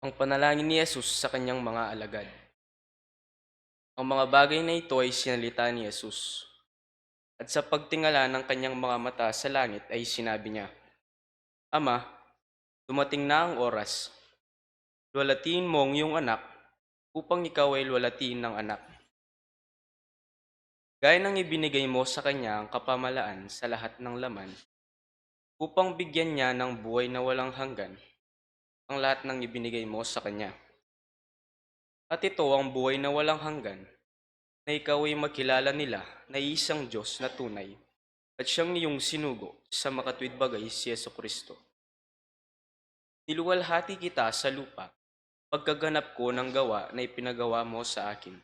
Ang panalangin ni Jesus sa kanyang mga alagad. Ang mga bagay na ito ay sinalita ni Jesus. At sa pagtingala ng kanyang mga mata sa langit ay sinabi niya, Ama, dumating na ang oras. Luwalatiin mo ang iyong anak upang ikaw ay luwalatiin ng anak. Gaya ng ibinigay mo sa kanya ang kapamalaan sa lahat ng laman upang bigyan niya ng buhay na walang hanggan ang lahat ng ibinigay mo sa kanya. At ito ang buhay na walang hanggan, na ikaw ay makilala nila na isang Diyos na tunay at siyang iyong sinugo sa makatwid bagay si Jesucristo. Niluwalhati kita sa lupa pagkaganap ko ng gawa na ipinagawa mo sa akin.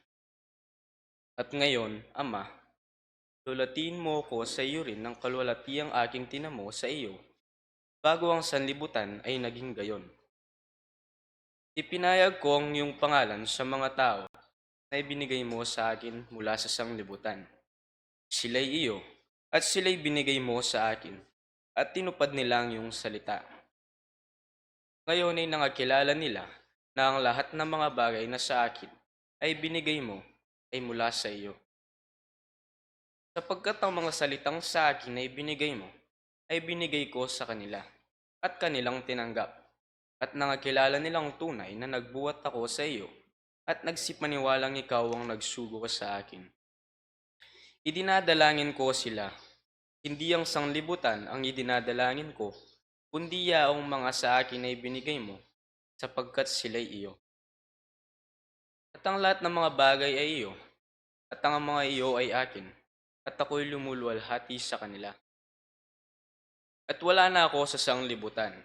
At ngayon, Ama, lulatiin mo ko sa iyo rin ng kalwalatiang aking tinamo sa iyo bago ang sanlibutan ay naging gayon. Ipinayag ko ang iyong pangalan sa mga tao na ibinigay mo sa akin mula sa sanglibutan. Sila'y iyo, at sila'y binigay mo sa akin, at tinupad nila ang iyong salita. Ngayon ay nangakilala nila na ang lahat ng mga bagay na sa akin ay binigay mo ay mula sa iyo. Sapagkat ang mga salitang sa akin na ibinigay mo ay binigay ko sa kanila, at kanilang tinanggap, at nangakilala nilang tunay na nagbuhat ako sa iyo, at nagsipaniwalang ikaw ang nagsugo sa akin. Idinadalangin ko sila. Hindi ang sanglibutan ang idinadalangin ko, kundi yaong mga sa akin ay binigay mo, sapagkat sila'y iyo. At ang lahat ng mga bagay ay iyo, at ang mga iyo ay akin, at ako'y lumuluwalhati sa kanila. At wala na ako sa sanglibutan,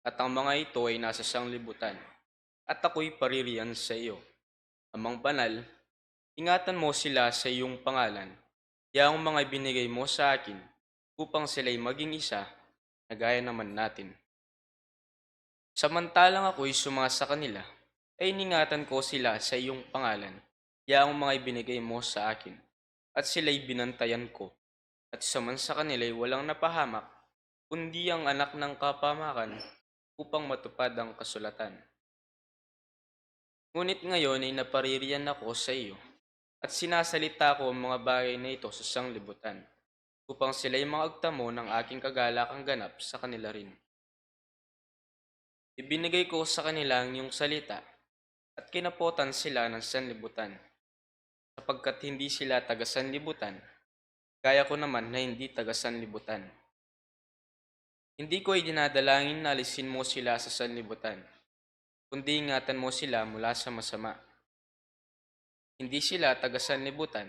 at ang mga ito ay nasa sanglibutan, at ako'y paririyan sa iyo. Amang banal, ingatan mo sila sa iyong pangalan, yaong mga binigay mo sa akin, upang sila'y maging isa, na gaya naman natin. Samantalang ako'y sumasa kanila, ay ningatan ko sila sa iyong pangalan, yaong mga ibinigay mo sa akin, at sila'y binantayan ko, at saman sa kanila'y walang napahamak, kundi ang anak ng kapamakan, upang matupad ang kasulatan. Ngunit ngayon ay napaririyan ako sa iyo, at sinasalita ko ang mga bagay na ito sa sanglibutan, upang sila'y maagtamo ng aking kagalakang ganap sa kanila rin. Ibinigay ko sa kanila ang iyong salita, at kinapotan sila ng sanlibutan, sapagkat hindi sila taga-sanlibutan, gaya ko naman na hindi taga-sanlibutan. Hindi ko ay dinadalangin na alisin mo sila sa sanlibutan, kundi ingatan mo sila mula sa masama. Hindi sila taga-sanlibutan,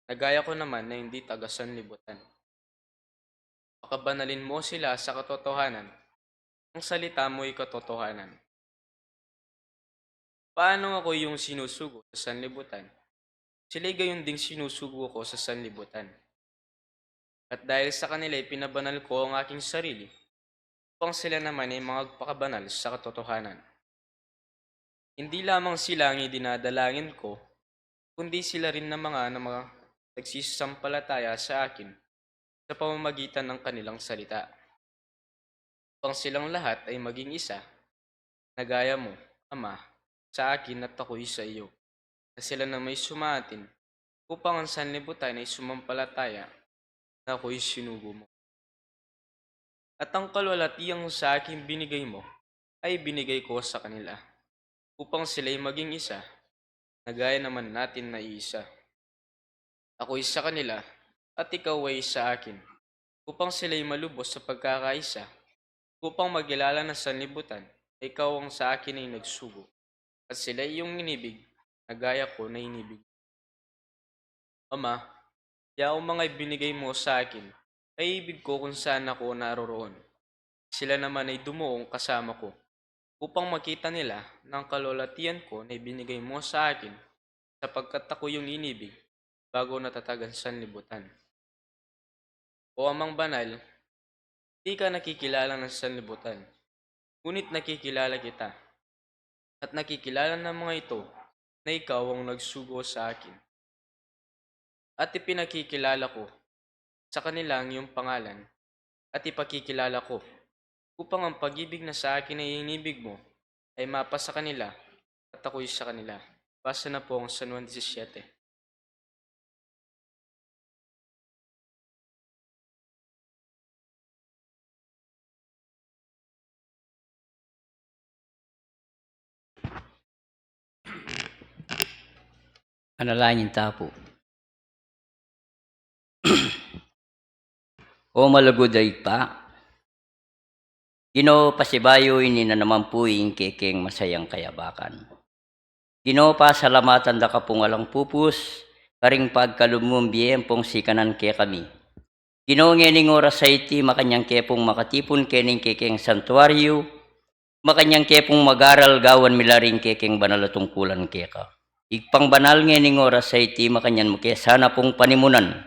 na gaya ko naman na hindi taga-sanlibutan. Pakabanalin mo sila sa katotohanan, ang salita mo ay katotohanan. Paano ako yung sinusugo sa sanlibutan? Sila'y gayon ding sinusugo ko sa sanlibutan. At dahil sa kanila ay pinabanal ko ang aking sarili, upang sila naman ay magpakabanal sa katotohanan. Hindi lamang sila ang idinadalangin ko, kundi sila rin na mga nagsisampalataya sa akin sa pamamagitan ng kanilang salita. Upang silang lahat ay maging isa, na gaya mo, Ama, sa akin at ako'y sa iyo, na sila na may sumaatin, upang ang sanlibutan ay sumampalataya na ako'y sinugo mo. At ang kalwalatiang sa akin binigay mo, ay binigay ko sa kanila, upang sila'y maging isa, na gaya naman natin na iisa. Ako'y sa kanila, at ikaw ay sa akin, upang sila'y malubos sa pagkakaisa, upang magilala ng sanlibutan, ikaw ang sa akin ay nagsugo, at sila'y iyong inibig, na gaya ko na inibig. Ama, yaong mga ibinigay mo sa akin, ay ibig ko kung saan ako naroroon. Sila naman ay dumuong kasama ko, upang makita nila ng kalwalatian ko na ibinigay mo sa akin, sapagkat ako yung inibig, bago natatagan sanlibutan. O Amang Banal, di ka nakikilala ng sanlibutan, ngunit nakikilala kita, at nakikilala ng mga ito na ikaw ang nagsugo sa akin. At ipinakikilala ko sa kanila ang iyong pangalan, at ipakikilala ko, upang ang pag-ibig na sa akin ay inibig mo, ay mapa sa kanila at ako'y sa kanila. Basa na po ang San Juan 17. Panalangin tapo. O malagod ay pa. Ginoo pasibayo ini na naman po yung kekeng masayang kayabakan. Ginoo pasalamatan da ka pong alang pupus, karing pagkalumong biyempong sikanan ke kami. Ginoo ngening oras sa iti makanyang kepong makatipon kening kekeng santuaryo, makanyang kepong magaral gawan milaring kekeng banalatungkulan keka. Igpang banal ngening oras sa iti makanyan mo ke sana pong panimunan.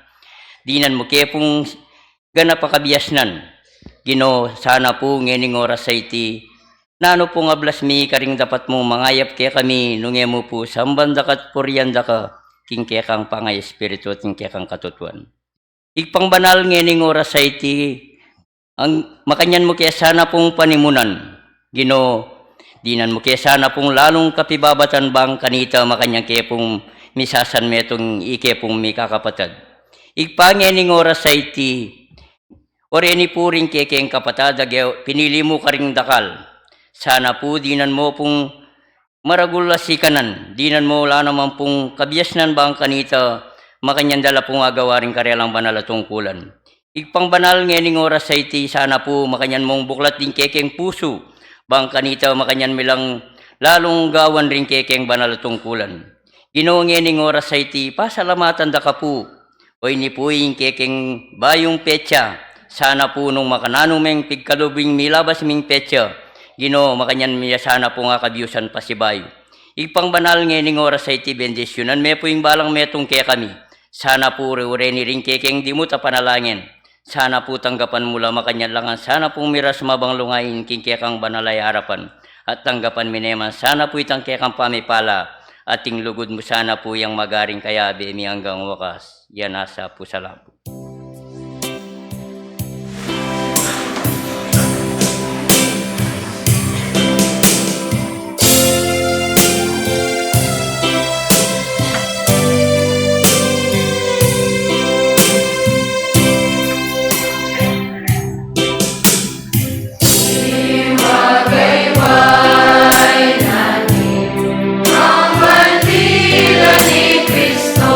Dinan mo kepong ganapakabiasnan. Ginoo sana po ngening oras sa iti nano po nga blasmi karing dapat mo mangayap ke kami nunge mo po sambanda kat puryanda ka king kekang pangay espiritu at king kekang katutuan. Igpang banal ngening oras sa iti ang makanyan mo kaya sana pong panimunan. Ginoo dinan mo kaya sana pong lalong kapibabatan bang kanita makanyang kaya pong misasan metong ike pong may kakapatad. Igpangening oras sa iti oreni puring kekeng kapatad pinili mo karing dakal. Sana po dinan mo pong maragulasi kanan. Dinan mo wala naman pong kabiasnan bang kanita makanyang dala pong agawaring karyalang banalatungkulan. Igpang banal ngening oras sa iti sana po makanyan mong buklat din kekeng puso bang kanita makanyan milang lalong gawan rin kekeng banalatungkulan. Ginoo ngening oras sa iti pasalamatan da ka po o ini po yung kekeng bayong petsa. Sana po nung makananumeng pigkalubing milabas ming petsa. Ginoo makanyan miya sana po nga kabiusan pasibayo. Igpang banal ngening oras sa iti bendisyonan me po yung balang metong ke kami. Sana po reureni ring kekeng di mo tapanalangin. Sana po tanggapan mula makanyan langan. Sana po miras mabang lungayin king kekang banalay harapan. At tanggapan mineman. Sana po itang kekang pamipala. Ating lugod mo sana po yung magaring kayabi mi hanggang wakas. Yan asa po sa labo. Cristo,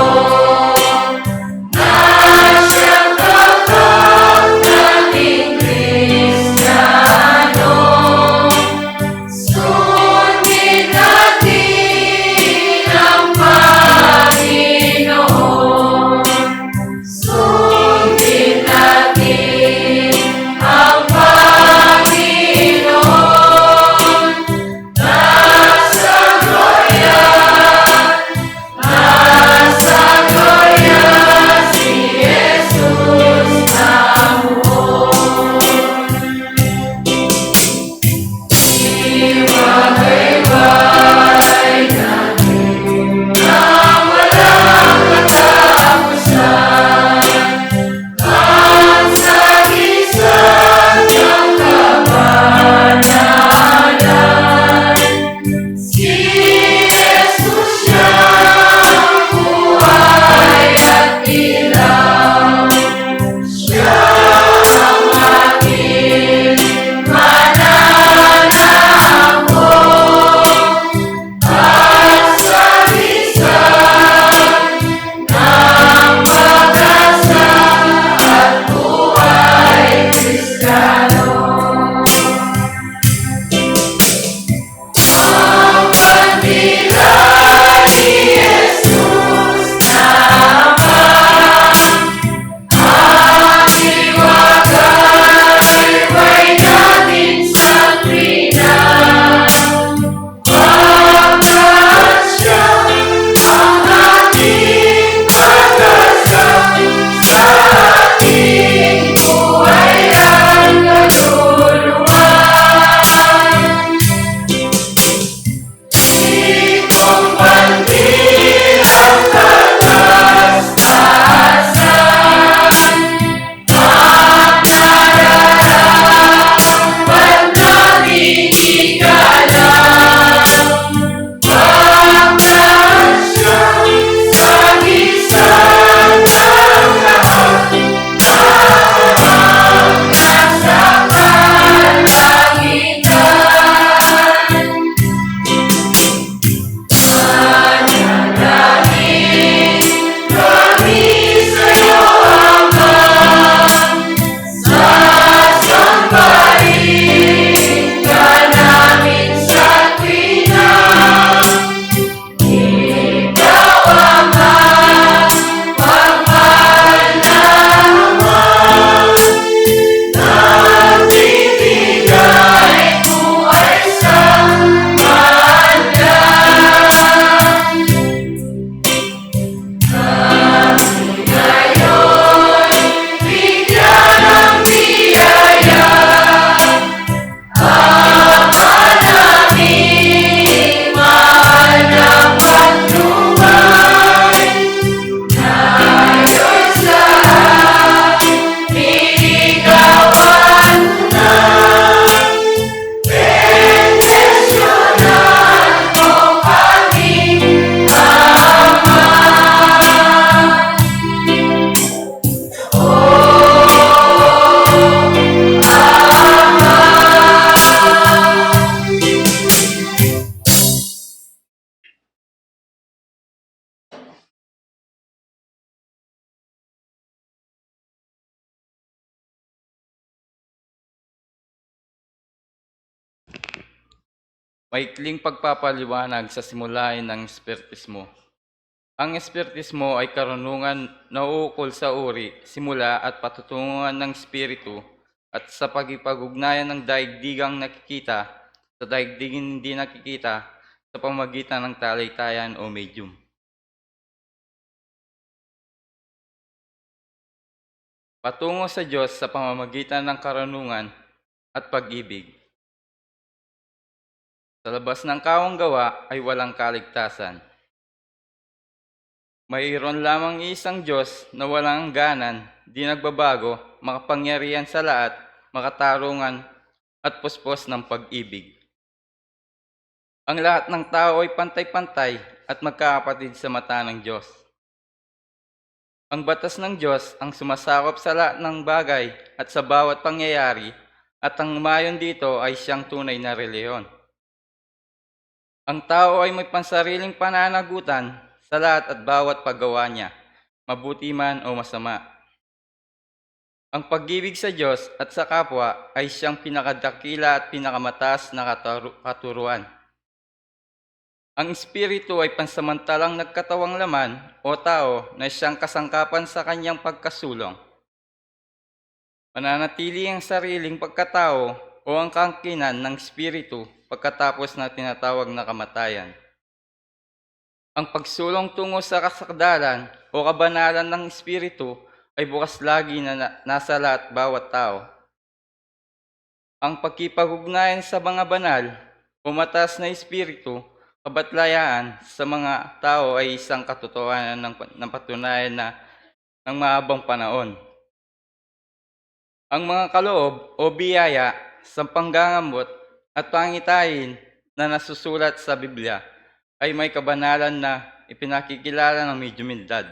Maikling pagpapaliwanag sa simulain ng Espiritismo. Ang Espiritismo ay karunungan na uukol sa uri, simula at patutunguhan ng Espiritu at sa pagipag-ugnayan ng daigdigang nakikita sa daigdiging hindi nakikita sa pamamagitan ng talaytayan o medium. Patungo sa Diyos sa pamamagitan ng karunungan at pag-ibig. Sa labas ng kawang gawa ay walang kaligtasan. Mayroon lamang isang Diyos na walang hangganan, di nagbabago, makapangyarihan sa lahat, makatarungan at puspos ng pag-ibig. Ang lahat ng tao ay pantay-pantay at magkakapatid sa mata ng Diyos. Ang batas ng Diyos ang sumasakop sa lahat ng bagay at sa bawat pangyayari, at ang umayon dito ay siyang tunay na reliyon. Ang tao ay may pansariling pananagutan sa lahat at bawat paggawa niya, mabuti man o masama. Ang pag-ibig sa Diyos at sa kapwa ay siyang pinakadakila at pinakamataas na katuruan. Ang Espiritu ay pansamantalang nagkatawang laman o tao na siyang kasangkapan sa kanyang pagkasulong. Mananatili ang sariling pagkatao o ang kaangkinan ng Espiritu pagkatapos na tinatawag na kamatayan. Ang pagsulong tungo sa kasakdalan o kabanalan ng Espiritu ay bukas lagi na nasa lahat bawat tao. Ang pagkipag-ugnayan sa mga banal o mataas na Espiritu, kabatlayaan sa mga tao ay isang katotohanan ng patunayan na ng mahabang panahon. Ang mga kaloob o biyaya sa panggangamot at pangitahin na nasusulat sa Biblia ay may kabanalan na ipinakikilala ng medyumidad.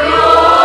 Yo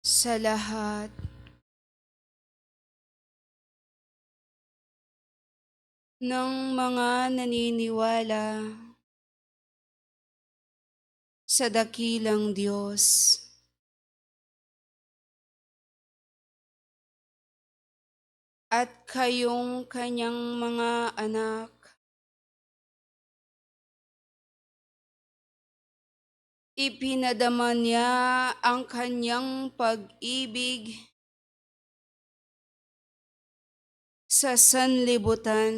sa lahat ng mga naniniwala sa dakilang Diyos at kayong kanyang mga anak. Ipinadama niya ang kanyang pag-ibig sa sanlibutan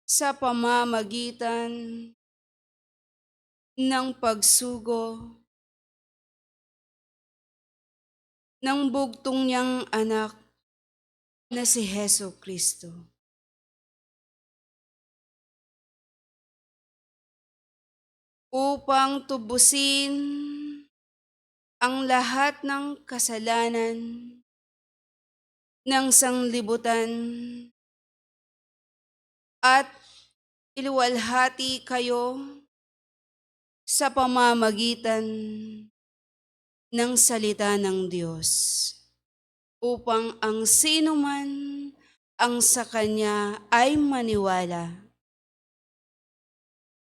sa pamamagitan ng pagsugo ng bugtong niyang anak na si Heso Kristo. Upang tubusin ang lahat ng kasalanan ng sanglibutan at iliwalhati kayo sa pamamagitan ng salita ng Diyos, upang ang sino man ang sa Kanya ay maniwala,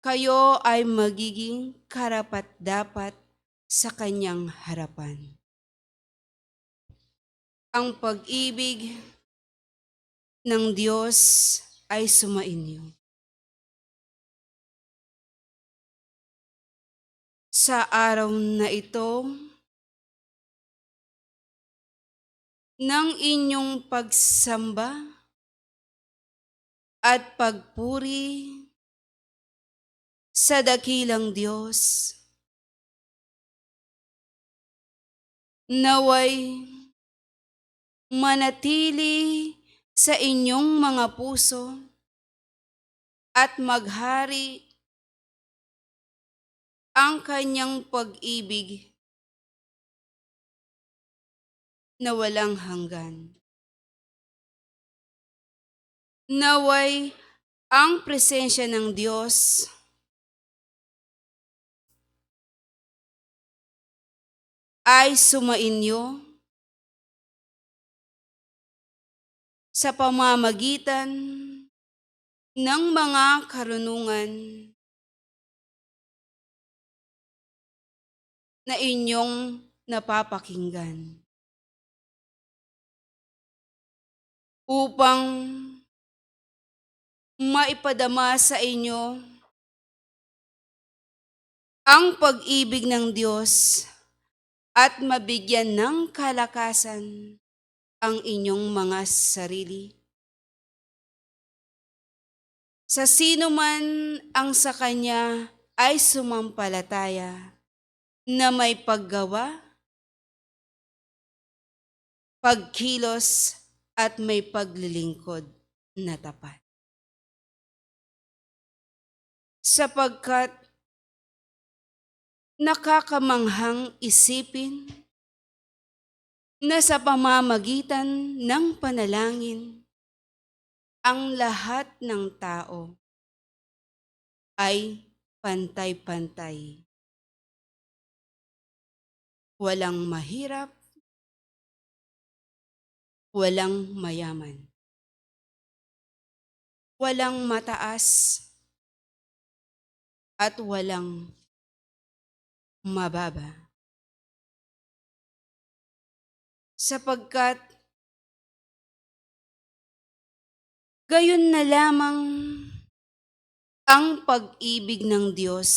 kayo ay magiging karapat-dapat sa Kanyang harapan. Ang pag-ibig ng Diyos ay sumainyo. Sa araw na ito, ng inyong pagsamba at pagpuri sa dakilang Diyos, naway manatili sa inyong mga puso at maghari ang kanyang pag-ibig na walang hanggan. Naway ang presensya ng Diyos ay sumainyo sa pamamagitan ng mga karunungan na inyong napapakinggan, upang maipadama sa inyo ang pag-ibig ng Diyos at mabigyan ng kalakasan ang inyong mga sarili. Sa sino man ang sa Kanya ay sumampalataya na may paggawa, pagkilos at may paglilingkod na tapat. Sapagkat nakakamanghang isipin na sa pamamagitan ng panalangin, ang lahat ng tao ay pantay-pantay. Walang mahirap, walang mayaman, walang mataas, at walang mababa. Sapagkat gayon na lamang ang pag-ibig ng Diyos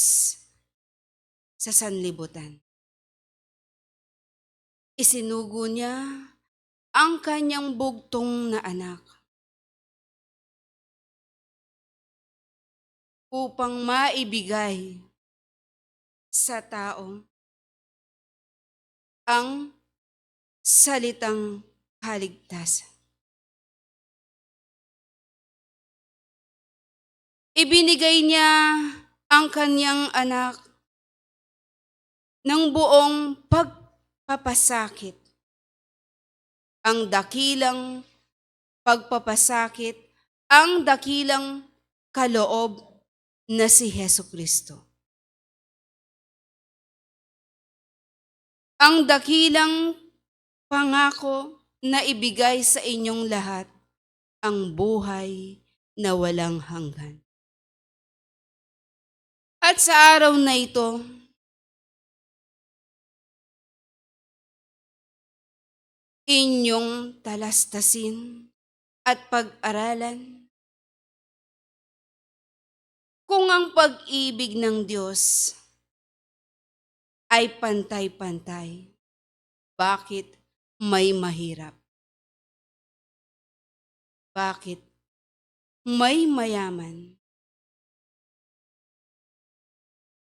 sa sanlibutan. Isinugo niya ang kanyang bugtong na anak upang maibigay sa tao ang salitang kaligtasan. Ibinigay niya ang kanyang anak ng buong pagpapasakit, ang dakilang pagpapasakit, ang dakilang kaloob na si Heso Kristo. ang dakilang pangako na ibigay sa inyong lahat, ang buhay na walang hanggan. At sa araw na ito, inyong talastasin at pag-aralan kung ang pag-ibig ng Diyos ay pantay-pantay. Bakit may mahirap? Bakit may mayaman?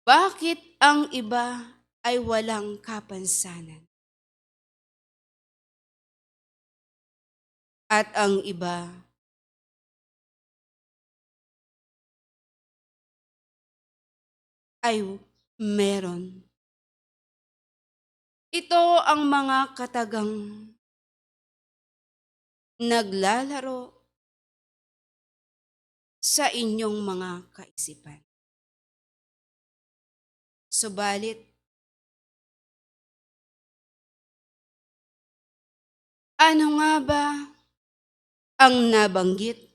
Bakit ang iba ay walang kapansanan? At ang iba ay meron. Ito ang mga katagang naglalaro sa inyong mga kaisipan. Subalit, ano nga ba ang nabanggit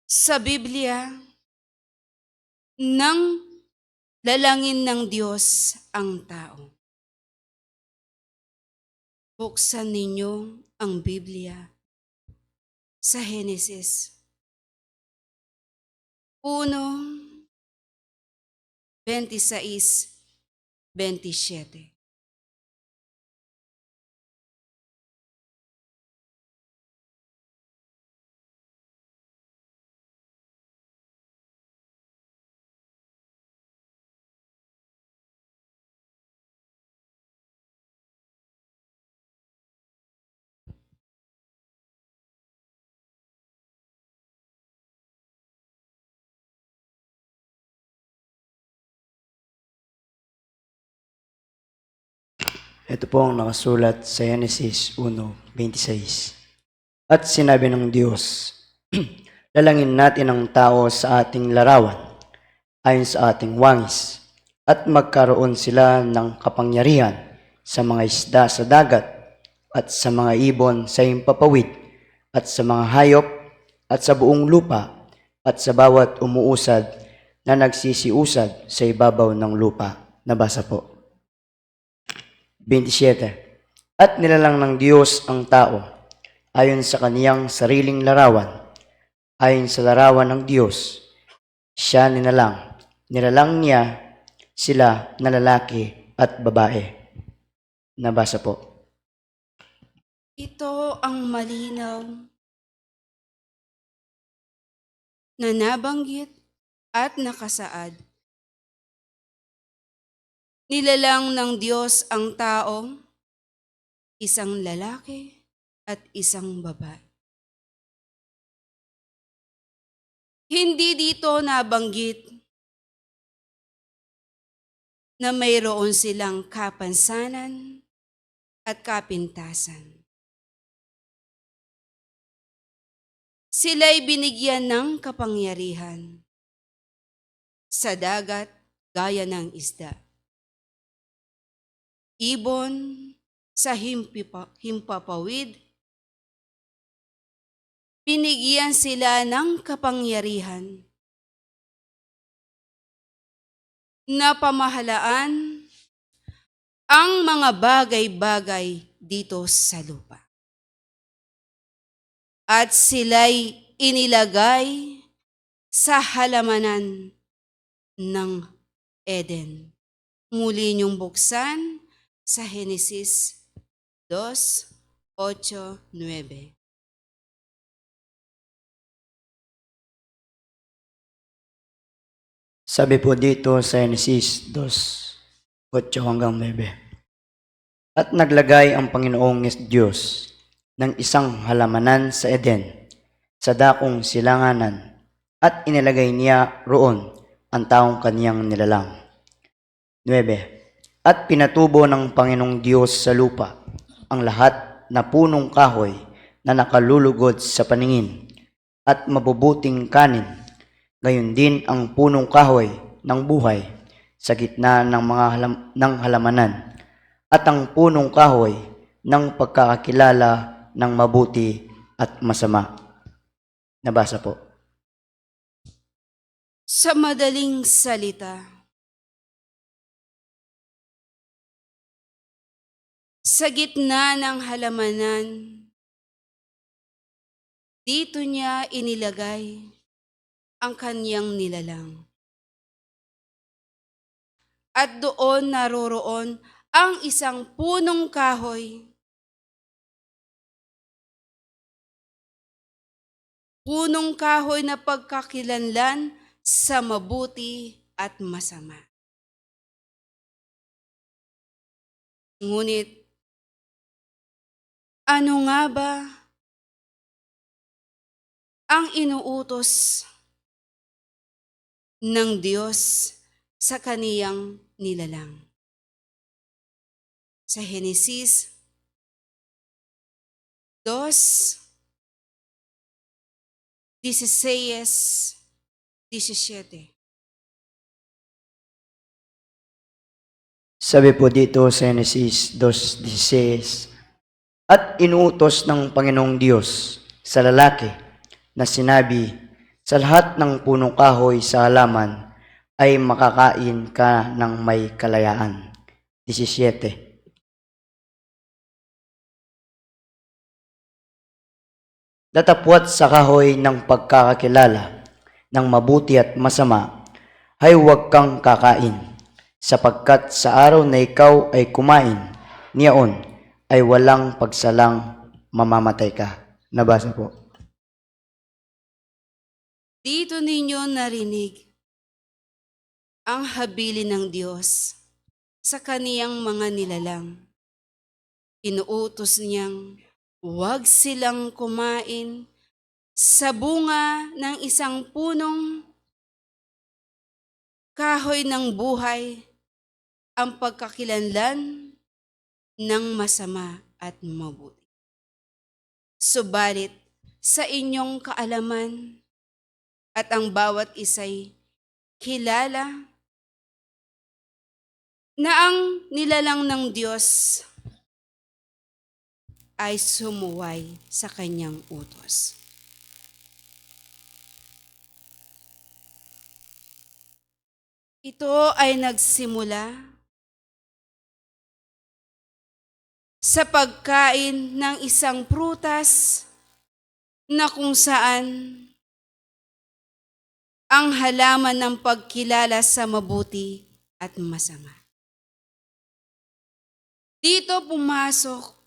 sa Biblia ng lalangin ng Diyos ang tao? Buksan ninyo ang Biblia sa Henesis 1:26-27. Ito po ang nakasulat sa Genesis 1:26. At sinabi ng Diyos, lalangin natin ang tao sa ating larawan, ayon sa ating wangis, at magkaroon sila ng kapangyarihan sa mga isda sa dagat, at sa mga ibon sa himpapawid, at sa mga hayop, at sa buong lupa, at sa bawat umuusad na nagsisiusad sa ibabaw ng lupa. Nabasa po. 27. At nilalang ng Diyos ang tao ayon sa kaniyang sariling larawan, ayon sa larawan ng Diyos. Siya nilalang. Nilalang niya sila na lalaki at babae. Nabasa po. Ito ang malinaw na nabanggit at nakasaad. Nilalang ng Diyos ang tao, isang lalaki at isang babae. Hindi dito nabanggit na mayroon silang kapansanan at kapintasan. Sila'y binigyan ng kapangyarihan sa dagat gaya ng isda, ibon sa himpapawid. Binigyan sila ng kapangyarihan na pamahalaan ang mga bagay-bagay dito sa lupa. At sila'y inilagay sa halamanan ng Eden. Muli niyong buksan sa Genesis 2:8-9. Sabi po dito sa Genesis 2:8-9. At naglagay ang Panginoong Diyos ng isang halamanan sa Eden, sa dakong silanganan, at inilagay niya roon ang taong kaniyang nilalang. 9. At pinatubo ng Panginoong Diyos sa lupa ang lahat na punong kahoy na nakalulugod sa paningin at mabubuting kanin, gayon din ang punong kahoy ng buhay sa gitna ng ng halamanan at ang punong kahoy ng pagkakakilala ng mabuti at masama. Nabasa po. Sa madaling salita, sa gitna ng halamanan, dito niya inilagay ang kanyang nilalang. At doon naroroon ang isang punong kahoy. Punong kahoy na pagkakilanlan sa mabuti at masama. Ngunit, ano nga ba ang inuutos ng Diyos sa kaniyang nilalang? Sa Henesis 2:16-17. Sabi po dito sa Genesis 2:16, at inuutos ng Panginoong Diyos sa lalaki na sinabi, sa lahat ng punong kahoy sa halaman ay makakain ka ng may kalayaan. 17. Datapwat sa kahoy ng pagkakakilala ng mabuti at masama ay huwag kang kakain, sapagkat sa araw na ikaw ay kumain, niyaon ay walang pagsalang mamamatay ka. Nabasa po. Dito ninyo narinig ang habilin ng Diyos sa kaniyang mga nilalang. Inuutos niyang huwag silang kumain sa bunga ng isang punong kahoy ng buhay, ang pagkakilanlan ng masama at mabuti. Subalit sa inyong kaalaman at ang bawat isa'y kilala na ang nilalang ng Diyos ay sumuway sa kanyang utos. Ito ay nagsimula sa pagkain ng isang prutas na kung saan ang halaman ng pagkilala sa mabuti at masama. Dito pumasok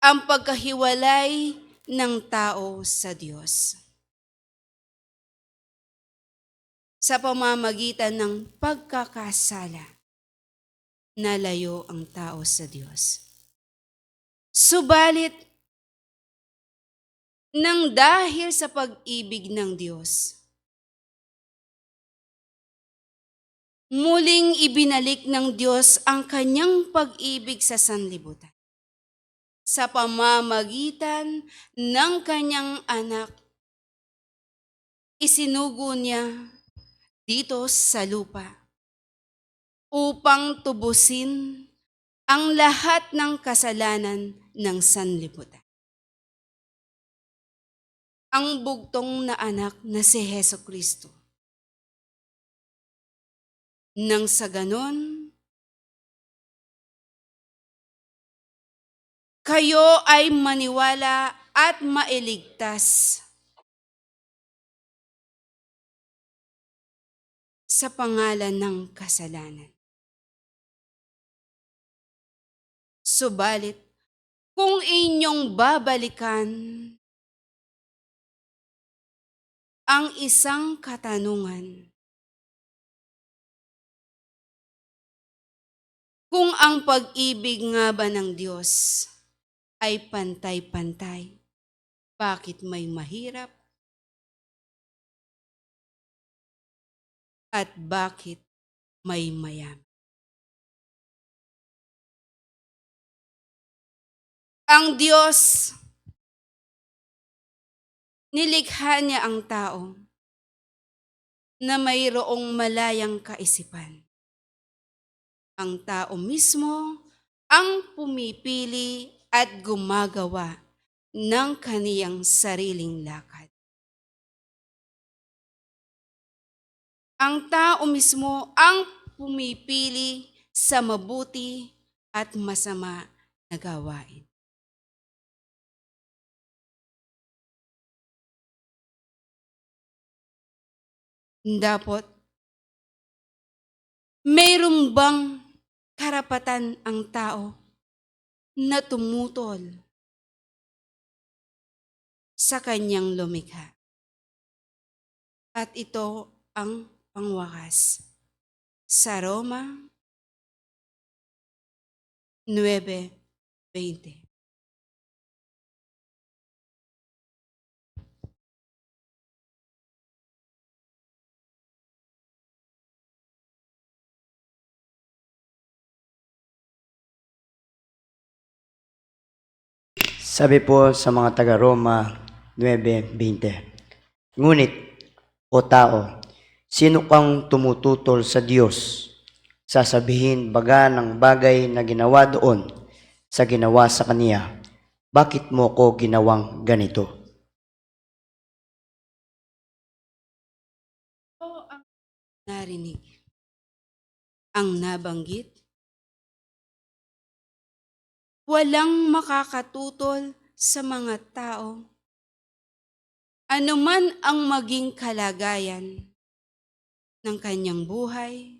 ang pagkahiwalay ng tao sa Diyos sa pamamagitan ng pagkakasala. Nalayo ang tao sa Diyos. Subalit, nang dahil sa pag-ibig ng Diyos, muling ibinalik ng Diyos ang kanyang pag-ibig sa sanlibutan sa pamamagitan ng kanyang anak. Isinugo niya dito sa lupa upang tubusin ang lahat ng kasalanan ng sanlibutan. Ang bugtong na anak na si Hesukristo. Nang sa ganon, kayo ay maniwala at mailigtas sa pangalan ng kasalanan. Subalit, kung inyong babalikan ang isang katanungan, kung ang pag-ibig nga ba ng Diyos ay pantay-pantay, bakit may mahirap at bakit may mayaman? Ang Diyos Nilikha niya ang tao na mayroong malayang kaisipan. Ang tao mismo ang pumipili at gumagawa ng kaniyang sariling lakad. Ang tao mismo ang pumipili sa mabuti at masama na gawain. Dapat, mayroong bang karapatan ang tao na tumutol sa kanyang lumikha? At ito ang pangwakas sa Roma 9:20. Sabi po sa mga taga-Roma 9:20, ngunit, o tao, sino kang tumututol sa Diyos? Sasabihin baga ng bagay na ginawa doon sa ginawa sa Kaniya, bakit mo ko ginawang ganito? Ito ang narinig, ang nabanggit. Walang makakatutol sa mga tao, anuman ang maging kalagayan ng kanyang buhay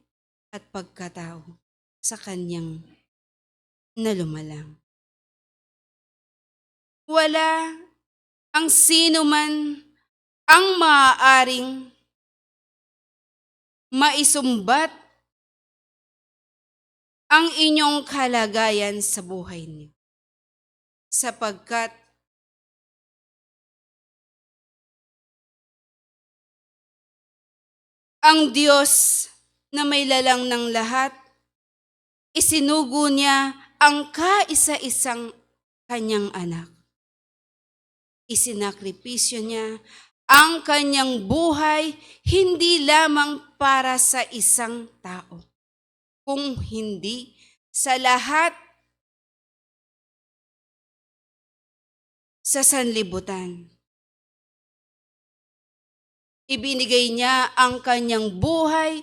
at pagkatao sa kanyang nalumalang. Wala ang sino man ang maaaring maisumbat ang inyong kalagayan sa buhay niyo, sapagkat ang Diyos na may lalang ng lahat, isinugo niya ang kaisa-isang kanyang anak. Isinakripisyo niya ang kanyang buhay hindi lamang para sa isang tao, kung hindi sa lahat sa sanlibutan. Ibinigay niya ang kanyang buhay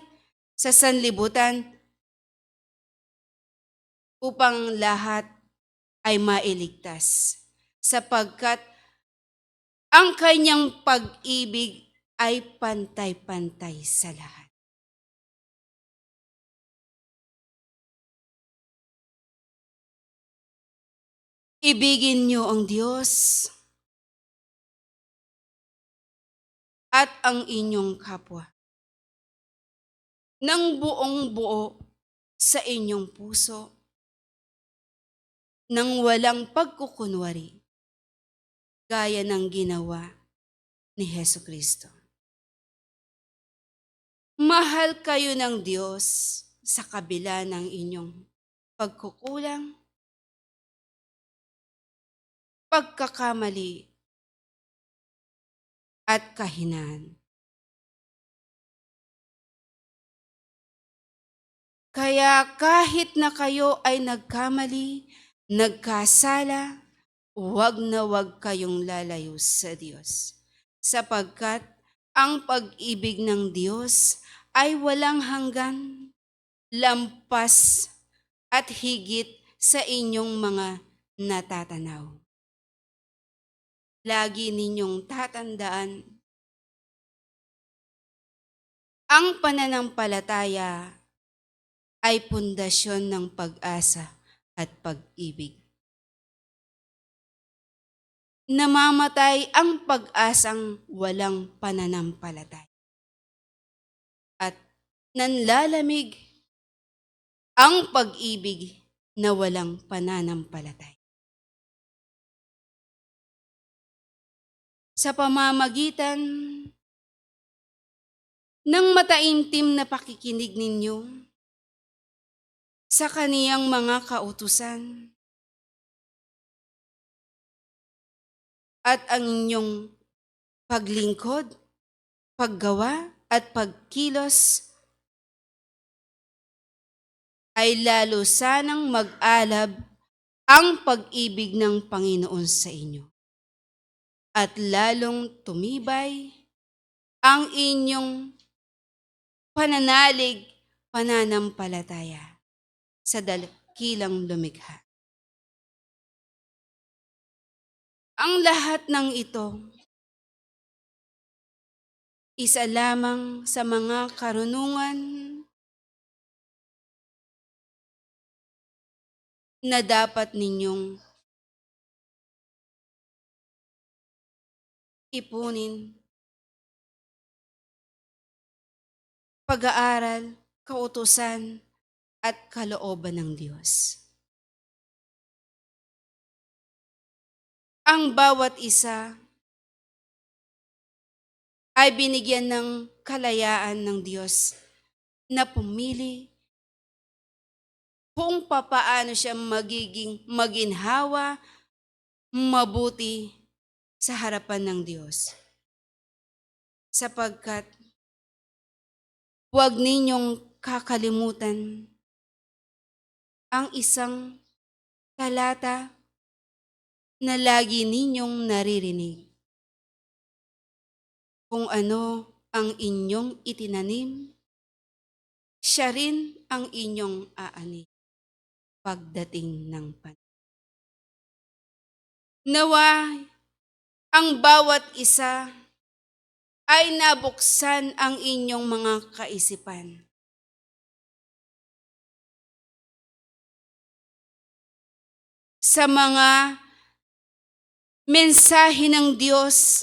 sa sanlibutan upang lahat ay mailigtas, sapagkat ang kanyang pag-ibig ay pantay-pantay sa lahat. Ibigin niyo ang Diyos at ang inyong kapwa ng buong buo sa inyong puso, nang walang pagkukunwari, gaya ng ginawa ni Hesus Kristo. Mahal kayo ng Diyos sa kabila ng inyong pagkukulang, pagkakamali, at kahinaan. Kaya kahit na kayo ay nagkamali, nagkasala, huwag na huwag kayong lalayo sa Diyos, sapagkat ang pag-ibig ng Diyos ay walang hanggan, lampas at higit sa inyong mga natatanaw. Lagi ninyong tatandaan, ang pananampalataya ay pundasyon ng pag-asa at pag-ibig. Namamatay ang pag-asang walang pananampalataya, at nanlalamig ang pag-ibig na walang pananampalataya. Sa pamamagitan ng mataimtim na pakikinig ninyo sa kaniyang mga kautusan at ang inyong paglingkod, paggawa at pagkilos ay lalo sanang mag-alab ang pag-ibig ng Panginoon sa inyo at lalong tumibay ang inyong pananalig, pananampalataya sa dakilang lumikha. Ang lahat ng ito, isa lamang sa mga karunungan na dapat ninyong ipunin, pag-aaral, kautusan, at kalooban ng Diyos. Ang bawat isa ay binigyan ng kalayaan ng Diyos na pumili kung papaano siya magiging maginhawa, mabuti sa harapan ng Diyos. Sapagkat huwag ninyong kakalimutan ang isang talata na lagi ninyong naririnig. Kung ano ang inyong itinanim, siya rin ang inyong aani pagdating ng panahon. Nawa ang bawat isa ay nabuksan ang inyong mga kaisipan. Sa mga mensahe ng Diyos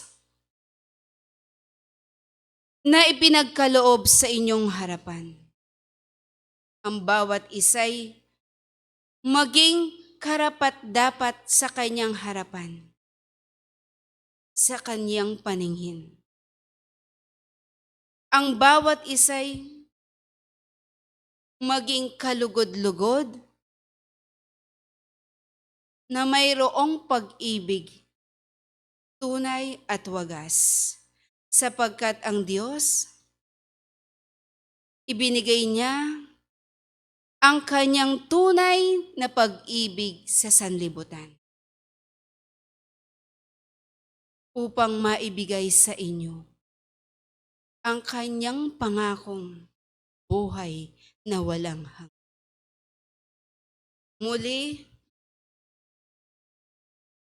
na ipinagkaloob sa inyong harapan. Ang bawat isa'y maging karapat-dapat sa kanyang harapan, sa kanyang paningin. Ang bawat isa'y maging kalugod-lugod na mayroong pag-ibig, tunay at wagas. Sapagkat ang Diyos, ibinigay niya ang kanyang tunay na pag-ibig sa sanlibutan upang maibigay sa inyo ang kanyang pangakong buhay na walang hanggan. Muli,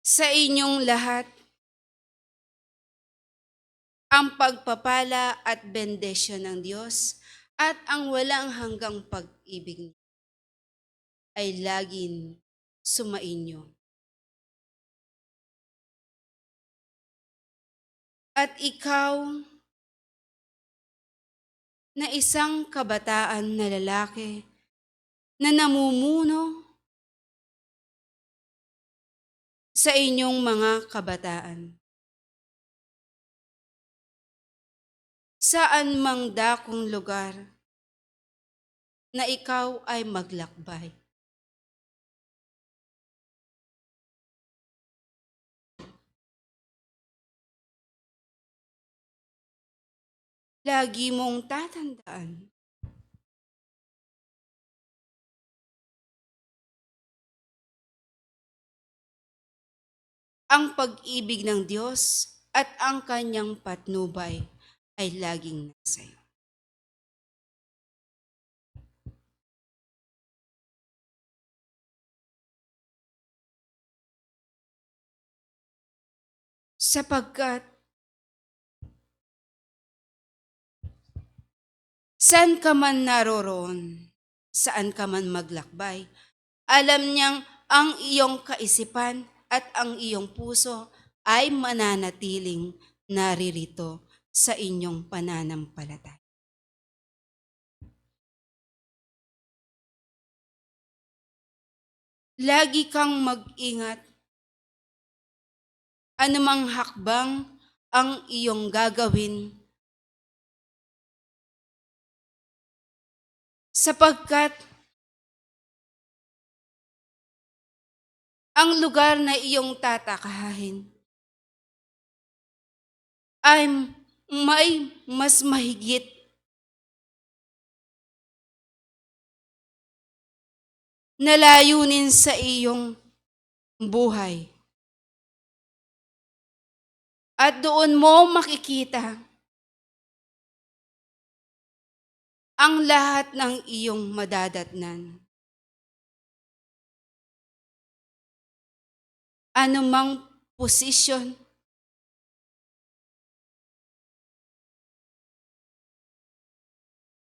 sa inyong lahat, ang pagpapala at bendisyon ng Diyos at ang walang hanggang pag-ibig niya ay laging sumainyo. At ikaw na isang kabataan na lalaki na namumuno sa inyong mga kabataan. Saan mang dakong lugar na ikaw ay maglakbay. Lagi mong tatandaan ang pag-ibig ng Diyos at ang kanyang patnubay ay laging nasa iyo. Sapagkat saan ka man naroroon, saan ka man maglakbay, alam niyang ang iyong kaisipan at ang iyong puso ay mananatiling naririto sa inyong pananampalataya. Lagi kang mag-ingat. Anumang hakbang ang iyong gagawin, sapagkat ang lugar na iyong tatakahin ay may mas mahigit na layunin sa iyong buhay. At doon mo makikita ang lahat ng iyong madadatnan. Anumang posisyon,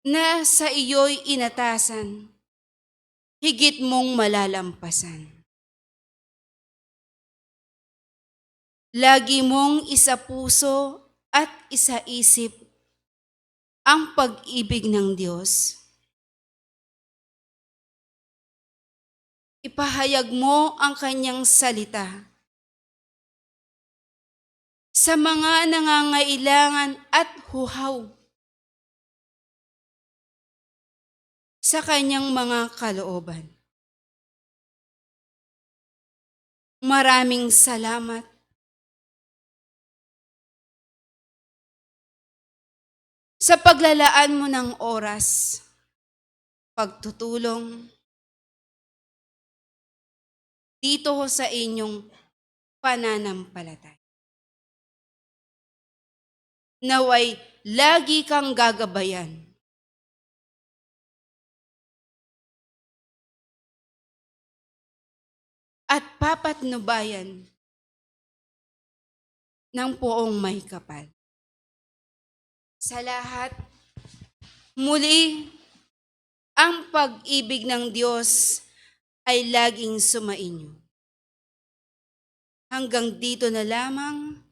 na sa iyo'y inatasan, higit mong malalampasan. Lagi mong isa puso at isa isip ang pag-ibig ng Diyos. Ipahayag mo ang kanyang salita sa mga nangangailangan at huhaw sa kanyang mga kalooban. Maraming salamat sa paglalaan mo ng oras, pagtutulong dito sa inyong pananampalataya. Naway lagi kang gagabayan at papatnubayan ng poong may kapal. Sa lahat, muli, ang pag-ibig ng Diyos ay laging sumainyo. Hanggang dito na lamang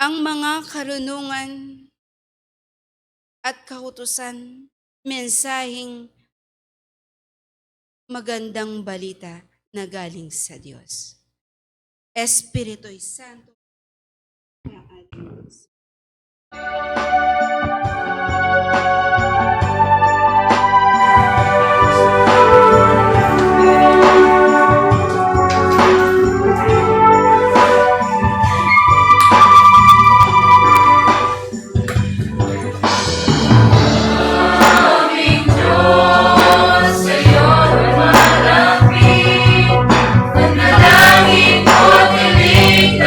ang mga karunungan at kautusan, mensaheng magandang balita na galing sa Diyos. Espiritu'y Santo na ating Diyos. Langit mo, tinig,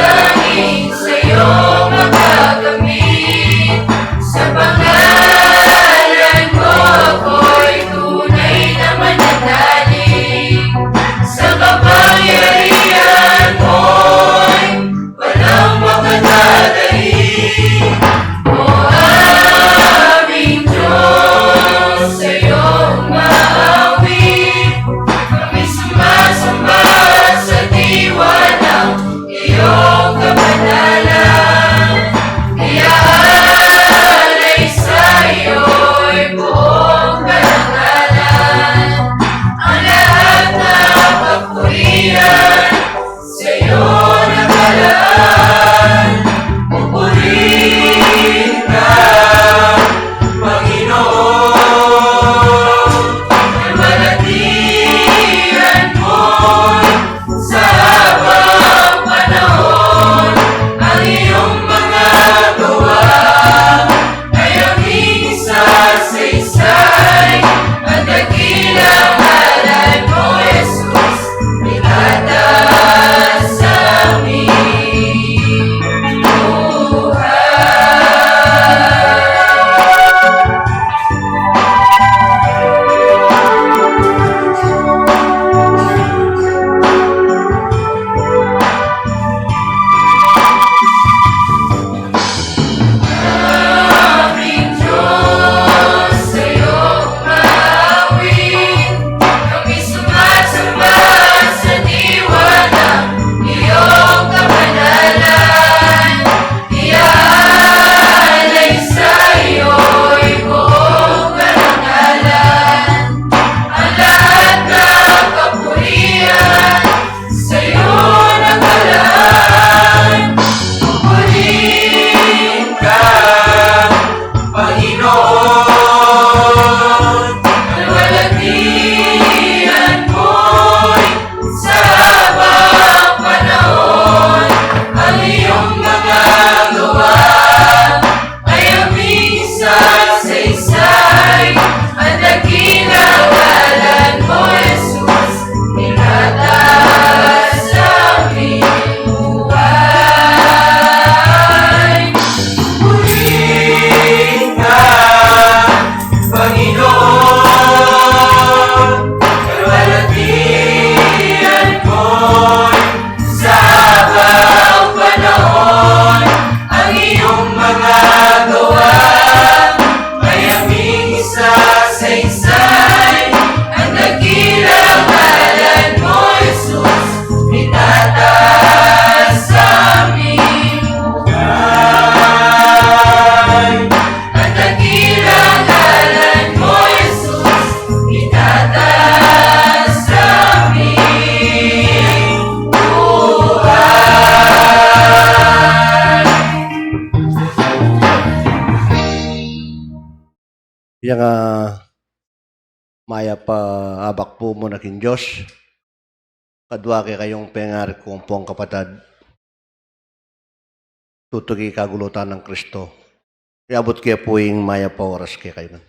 Yang maya pa abak po mo na kin Diyos. Kadwa kay kayong pengar kung po ang kapatad. Tutugi kagulutan ng Kristo. Iabot kaya po yung maya pa oras kay kayo.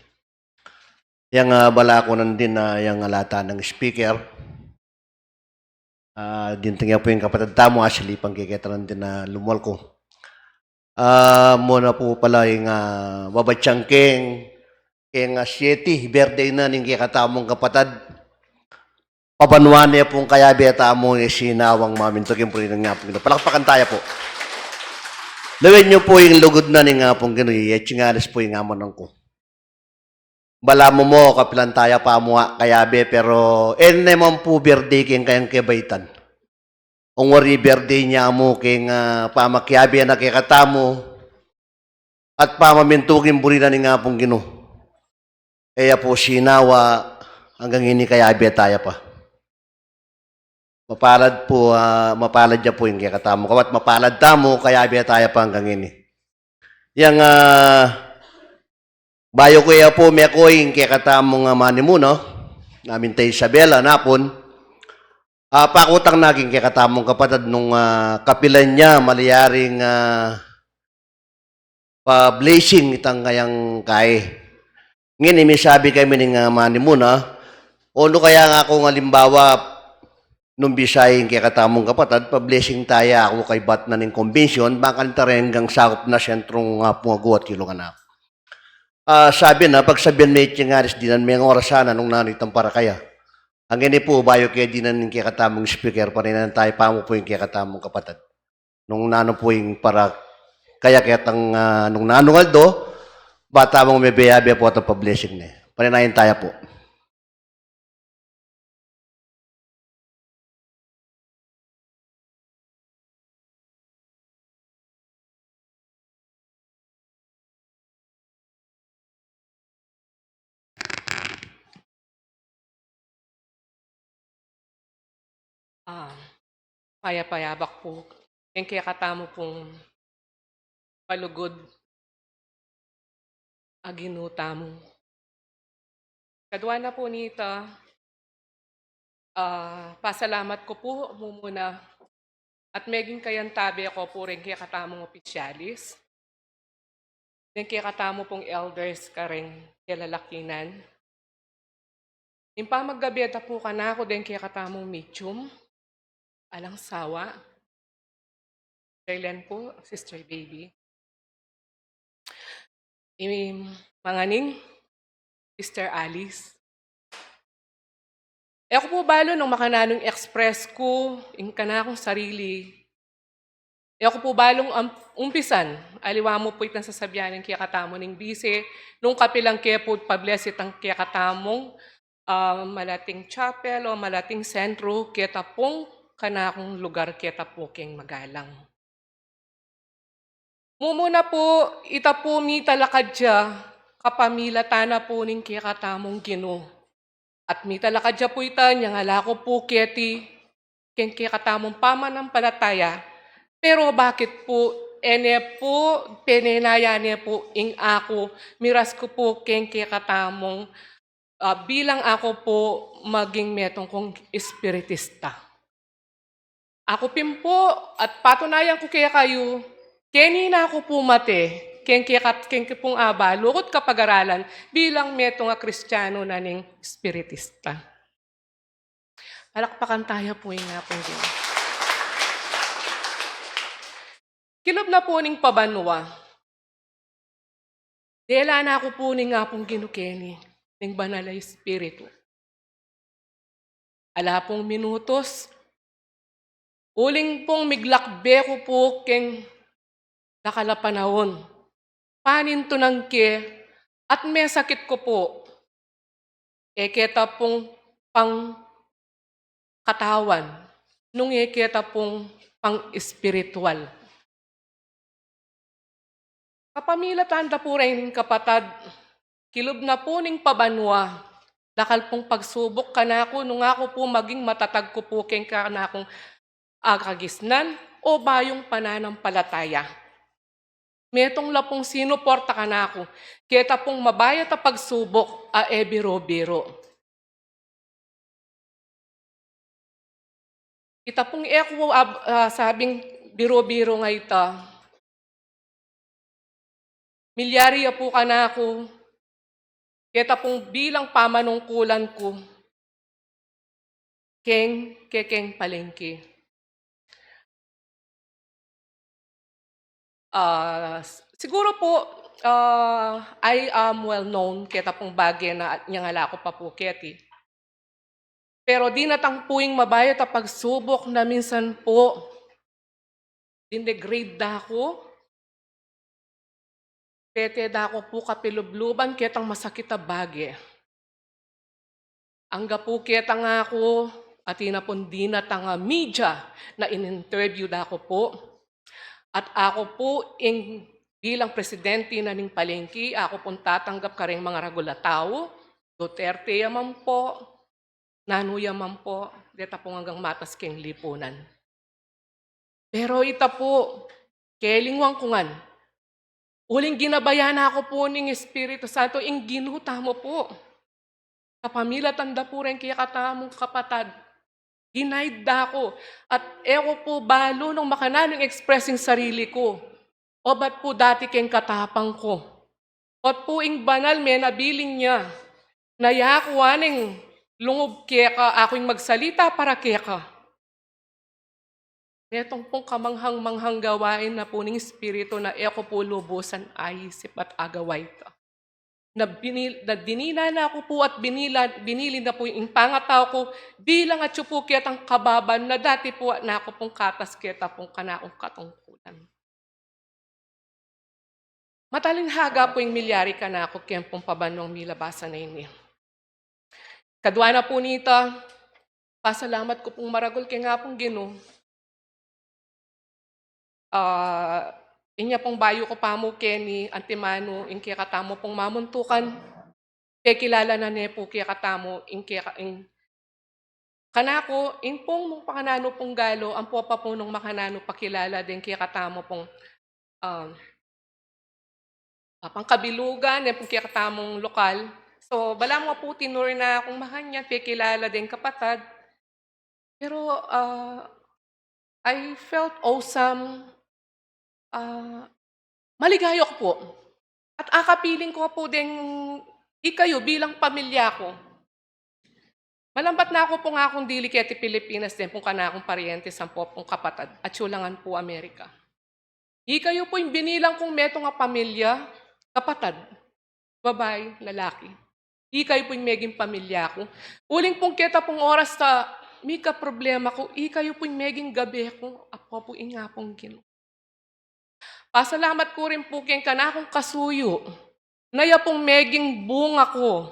Yang bala ko nandin na yung alata ng speaker. Din tingnan po yung kapatid tamo actually pangkikita nandin na lumwal ko. Muna po pala yung babatyang keng 7, birthday na ning katamong kapatad. Pabanuan niya pong kaya beta mo sinawang mamintokin po rin nga po. Palakpakan tayo po. Lawin niyo po yung lugod na ni nga pong gano'y chingalis po yung amonang ko. Bala mo kapilan tayo pa mo kaya be pero naman po birthday king kayang kebaitan. Ang wari birthday niya mo king pamakyabi na kikatamo at pamamintugin buri na ni nga pong gino. Kaya po sinawa hanggang ini kaya tayo pa. Mapalad po, mapalad niya po yung kikatamo. Kawat mapalad tamo, kaya tayo pa hanggang ini. Yang bayo ko po may ako yung kikatamo nga mani mo, no? Namin tayo Isabela, napon. Pakutang naging kikatamong kapatid nung kapilan niya, maliyaring pa-blessing itang kayang kay. Ngayon, may sabi kami ng mani muna, ono kaya nga akong halimbawa, nung bisay kay katamong kapatid, pa-blessing tayo ako kay bat na ng convention, bakal rin hanggang sakop na sentrong pungaguat kilungan na. Sabi na, pag sabihan may tiyangharis dinan, may oras sana nung nanitang para kaya. Ang ini po, bayo kaya dinan ng kay katamong speaker, pa rin tayo pa mo po yung kay katamong kapatid. Nung nano po yung para, kaya tang nung nanungal do, bata mong may beyabe po ito pa-blessing na. Paninayin tayo po. Payapayabak po. Yung kaya katamo pong palugod aginuta mo. Kadwa na po nita, pasalamat ko po muna at meging kayan tabi ako po rin kaya katamong opisyalis. Yung kaya katamo pong elders ka rin kilalakinan. Yung pamaggabeta po ka na ako din kaya katamong medium. Alang sawa. Kailan po, Sister Baby. Manganing, Sister Alice. Ako po balo nung makananong express ko, yung kanakong sarili. Ako po balong umpisan, aliwa mo po itang sasabihan ng kaya katamo ng bise, nung kapilang kaya po pabless itang kaya katamong malating chapel o malating sentro, kaya tapong kanakong lugar kita po keng magalang. Mumuna po, ita po mi talakadya, kapamilata po ning kaya katamong gino. At mi talakadya po ita, niyang alako po keti, keng kaya katamong pananampalataya. Pero bakit po, penenaya niya po, ing ako, miras ko po keng kaya katamong, bilang ako po maging metong kong espiritista. Ako pimpo at patunayan ko kaya kayo, kenina ako po mate, ken pong aba, lukot kapag-aralan bilang metong Kristiyano na ning espiritista. Palakpakan tayo po yung nga pong din. Kilob na po ning pabanwa. Dela na ako po ning nga pong ginukeni, ning banalay espiritu. Ala pong minutos, uling pong miglakbe ko po keng nakalapanahon. Panin to ng ke at may sakit ko po. Eketa pong pang katawan. Nung eketa pong pang espiritual. Kapamilatan da po rin kapatad. Kilob na po ning pabanwa. Dakal pong pagsubok ka na ako nung ako po maging matatag ko po keng ka na akong kagisnan o bayong pananampalataya. Metong lapong sinuporta ka na ako. Kita pong mabayat a pagsubok a biro-biro. Kita pong sabing biro-biro nga ita. Milyariya po ka na ako. Kita pong bilang pamanungkulan ko. Kekeng palengke. Siguro po, I am well known, kita pong bagay na nyangala ko pa po, Keti. Pero di natangpuing mabayat a pagsubok na minsan po, dinegrade da ako. Pete da ako po kapilubluban, kitang masakit a bagay. Angga po kita nga ako, at inapon di natanga media na in-interview da ako po. At ako po, bilang presidente na ning palengke, ako pong tatanggap ka rin mga regulataw. Duterte yaman po, Nanu yaman po, deta po hanggang matas keng lipunan. Pero ita po, kelingwang kungan, uling ginabayan ako po ning Espiritu Santo, ing ginuta mo po. Kapamilya tanda po rin kaya katamong kapatad. Ginaid da ako. At eko po balo nung makananong expressing sarili ko. O ba't po dati keng katapang ko? At po ing banal me nabiling niya. Nayakuaning lungob keka ako'y magsalita para keka. Netong pong kamanghang-manghang gawain na po ning Espiritu na eko po lubusan ayisip at agaway ta. Na dinila na ako po at binili na po yung pangataw ko bilang at po kitang kababan na dati po na ako pong katas kita pong kanaong katungkulan. Matalinghaga po yung milyari ka na ako kaya pong pabanong milabasan na ini. Kadwa na po nita, pasalamat ko pong maragol kaya nga pong Ginoo. Inya pong bayo ko pa mo Kenny, antimano, in kaya katamo pong mamuntukan. Kaya kilala na ne po kaya katamo, in kanako, in pong mong pakanano pong galo, ang po pa po nung makanano pakilala din kaya katamo pong pangkabilugan, yan pong kaya katamong lokal. So, bala mo po tinur na akong makanyan, kaya kilala din kapatad. Pero, I felt awesome. Maligayo ko po. At akapiling ko po din ikayo bilang pamilya ko. Malambat na ako po nga akong dili kaya ti Pilipinas din pong kanakong pariente sa po pong kapatad at sulangan po Amerika. Ikayo po yung binilang kong meto nga pamilya, kapatad, babae, lalaki. Ikayo po yung meging pamilya ko. Uling pong kita pong oras sa mika problema ko, ikayo po yung meging gabi ko, apo po nga pong Ginoo. Pasalamat ko rin po keng kanakong kasuyo, na pong meging bunga ko,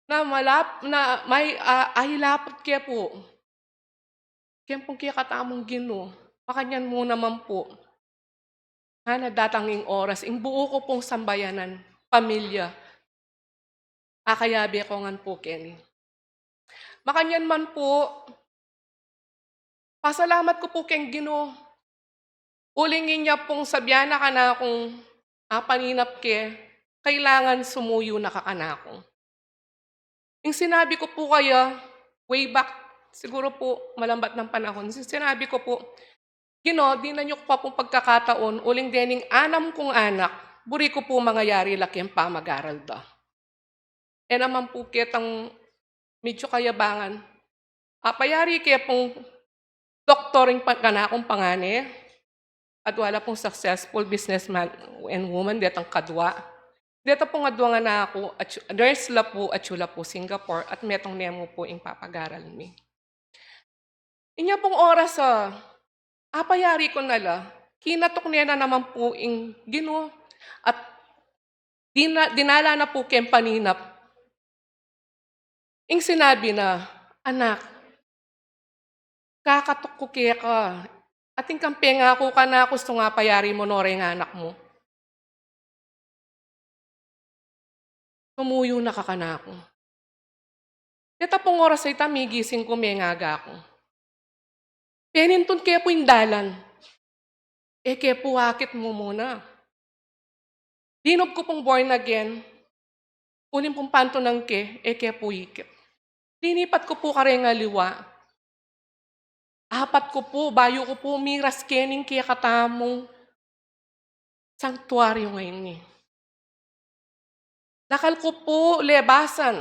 na may ahilapot kaya po. Kaya pong kaya katamong Ginoo, pakanyan mo naman po. Na datanging oras, ing buo ko pong sambayanan, pamilya, akayabi ko ngan po Kenny. Makanyan man po, pasalamat ko po keng Ginoo. Ulingin niya pong sabyana ka na kung paninap ke, kailangan sumuyo na ka na ako. Yung sinabi ko po kaya, way back, siguro po malambat ng panahon, sinabi ko po, Ginoo, di na nyo pa pong pagkakataon, uling dening anam kong anak, buri ko po mga yari laki ang pamag-aral da. E naman po kitang medyo kayabangan. Payari kaya pong doktoring kanakong pangane, at wala pong successful businessman and woman, detang kadwa. Dito pong adwa nga na ako, nurse la po at chula po Singapore, at metong nemo po yung papagaral mi. Inya pong oras apayari ko nala, kinatok niya na naman po yung Ginoo, at dinala na po kayong paninap. Ing sinabi na, anak, kakatok ko kaya ka, ating kampe nga ako ka na gusto nga payari mo nore nga anak mo. Tumuyo na ka na ako. Dito pong oras ay tamigising ko may ngaga ako. Penintun kaya po yung dalan. Kaya po akit mo muna. Dinog ko pong born again, unin pong panto ng eke po ikip. Linipat ko po kare nga liwa. Apat ko po, bayo ko po, miras kening kaya katamong sanktuaryo ngayon ni. Dakal ko po lebasan,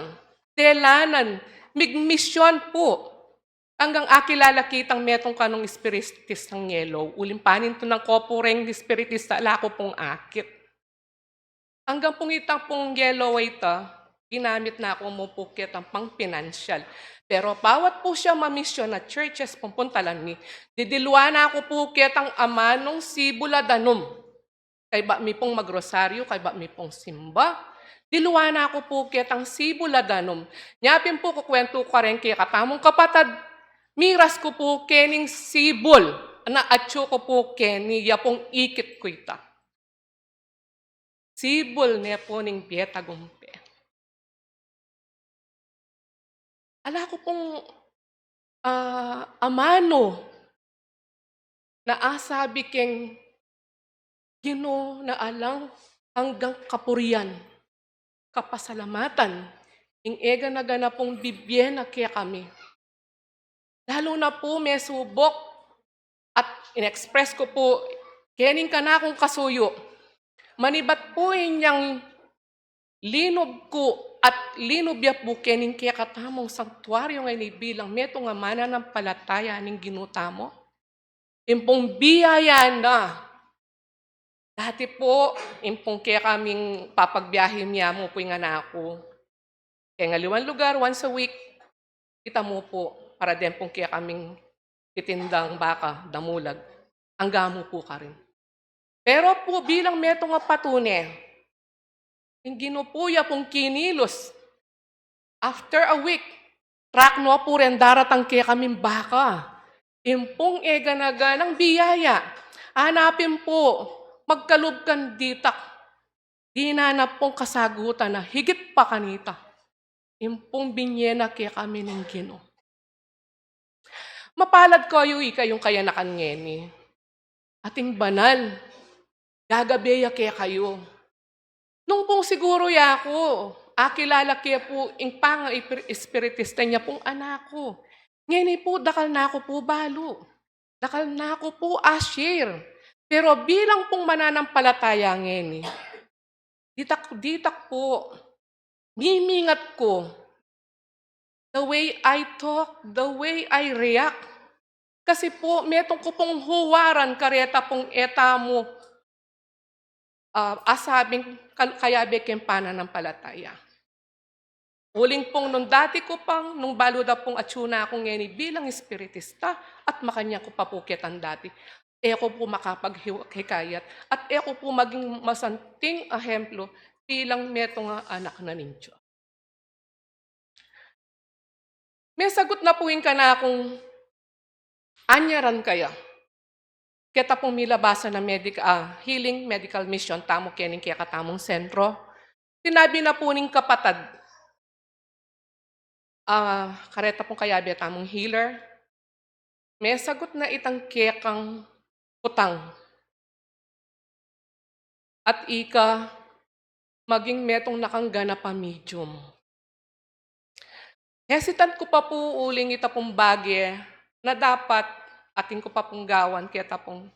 telanan, migmisyon po. Hanggang akilala kitang metong kanong espiritis ng yellow. Ulimpanin to ng kopureng espiritista, ala ko pong akit. Hanggang pong itang pong yellow ay ito, ginamit na ako mo po kitang pang pinansyal. Pero bawat po siya mamisyon na churches, pupunta lang ni, didilwa na ako po kitang ama nung sibuladanom. Kay ba mi pong magrosaryo, kay ba mi pong simba. Diluwa na ako po kitang sibuladanom. Nyapin po kukwento ko rin kaya katamong kapatad, miras ko po kening sibol, na atyo ko po keni, yapong ikit ko ita. Sibol niya po ning bieta gumpe. Ala ko pong amano na asabi keng Gino na alang hanggang kapurian, kapasalamatan, ing ega na ganapong bibyen na kaya kami. Lalo na po may subok at in-express ko po, kening ka na akong kasuyo. Manibat po inyang linob ko at linobya po kening kaya katamong sanktuaryo ngayon bilang meto nga mana ng palataya ning ginutamo. Impong biyaya na. Dati po, impong kaya kaming papagbiyahe niya mo po yung anak ko. Kaya nga liwan lugar, once a week, kita mo po, para din pong kaya kaming titindang baka, damulag. Ang gamo po ka rin. Pero po bilang meto nga patune, yung ginupuya pong kinilos, after a week, track no po rin daratang kaya kaming baka. Impong ega na ganang biyaya. Hanapin po, magkalubkan ditak. Di nanap pong kasagutan na higit pa kanita. Impong binyena kaya kami ng Gino. Mapalad kayo kayong kaya nakangeni. Ating banal. Gagabeya kaya kayo. Nung pong siguro ya ako, akilala kaya po ing pang espiritista niya pong anak ko. Ngeni po, dakal na ako po balo. Dakal na ako po ashir. Pero bilang pong mananampalataya ngeni, ditak po, mimingat ko, the way I talk, the way I react. Kasi po, metong ko pong huwaran, kareta pong eta mo, asabing kaya bekem pananampalataya. Uling pong nung dati ko pang, nung baluda pong atsuna akong ngeni bilang espiritista, at makanya ko papukitan dati. Eko po makapaghikayat at eko po maging masanting ahemplo bilang metong anak na ninyo. May sagot na po yung ka na akong anyaran kaya. Kita pong milabasan na healing medical mission, tamo kening kaya katamong sentro. Sinabi na po ning kapatad, kareta pong kayabi tamong healer. May sagot na itang kekang utang. At ika, maging metong nakanggana pa medium. Hesitant ko pa po uling ita pong bagye na dapat ating ko pa pong gawan kaya tapong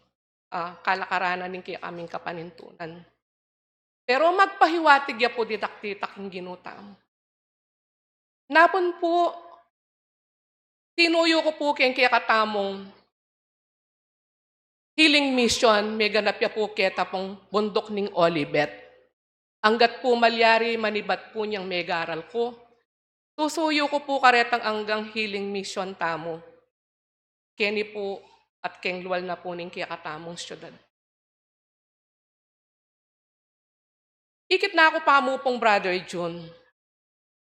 kalakaranan ng kaya aming kapanintunan. Pero magpahiwatig ya po didak-ditak yung ginutam. Napon po, tinuyo ko po kaya katamong healing mission, may ganap ya po kaya tapong bundok ning Olivet. Hanggat po malyari, manibat po niyang megaral ko. Susuyo ko po karetang hanggang healing mission tamo. Keni po at keng luwal na po ning kaya katamong syudad. Ikit na ako pa mo pong Brother June.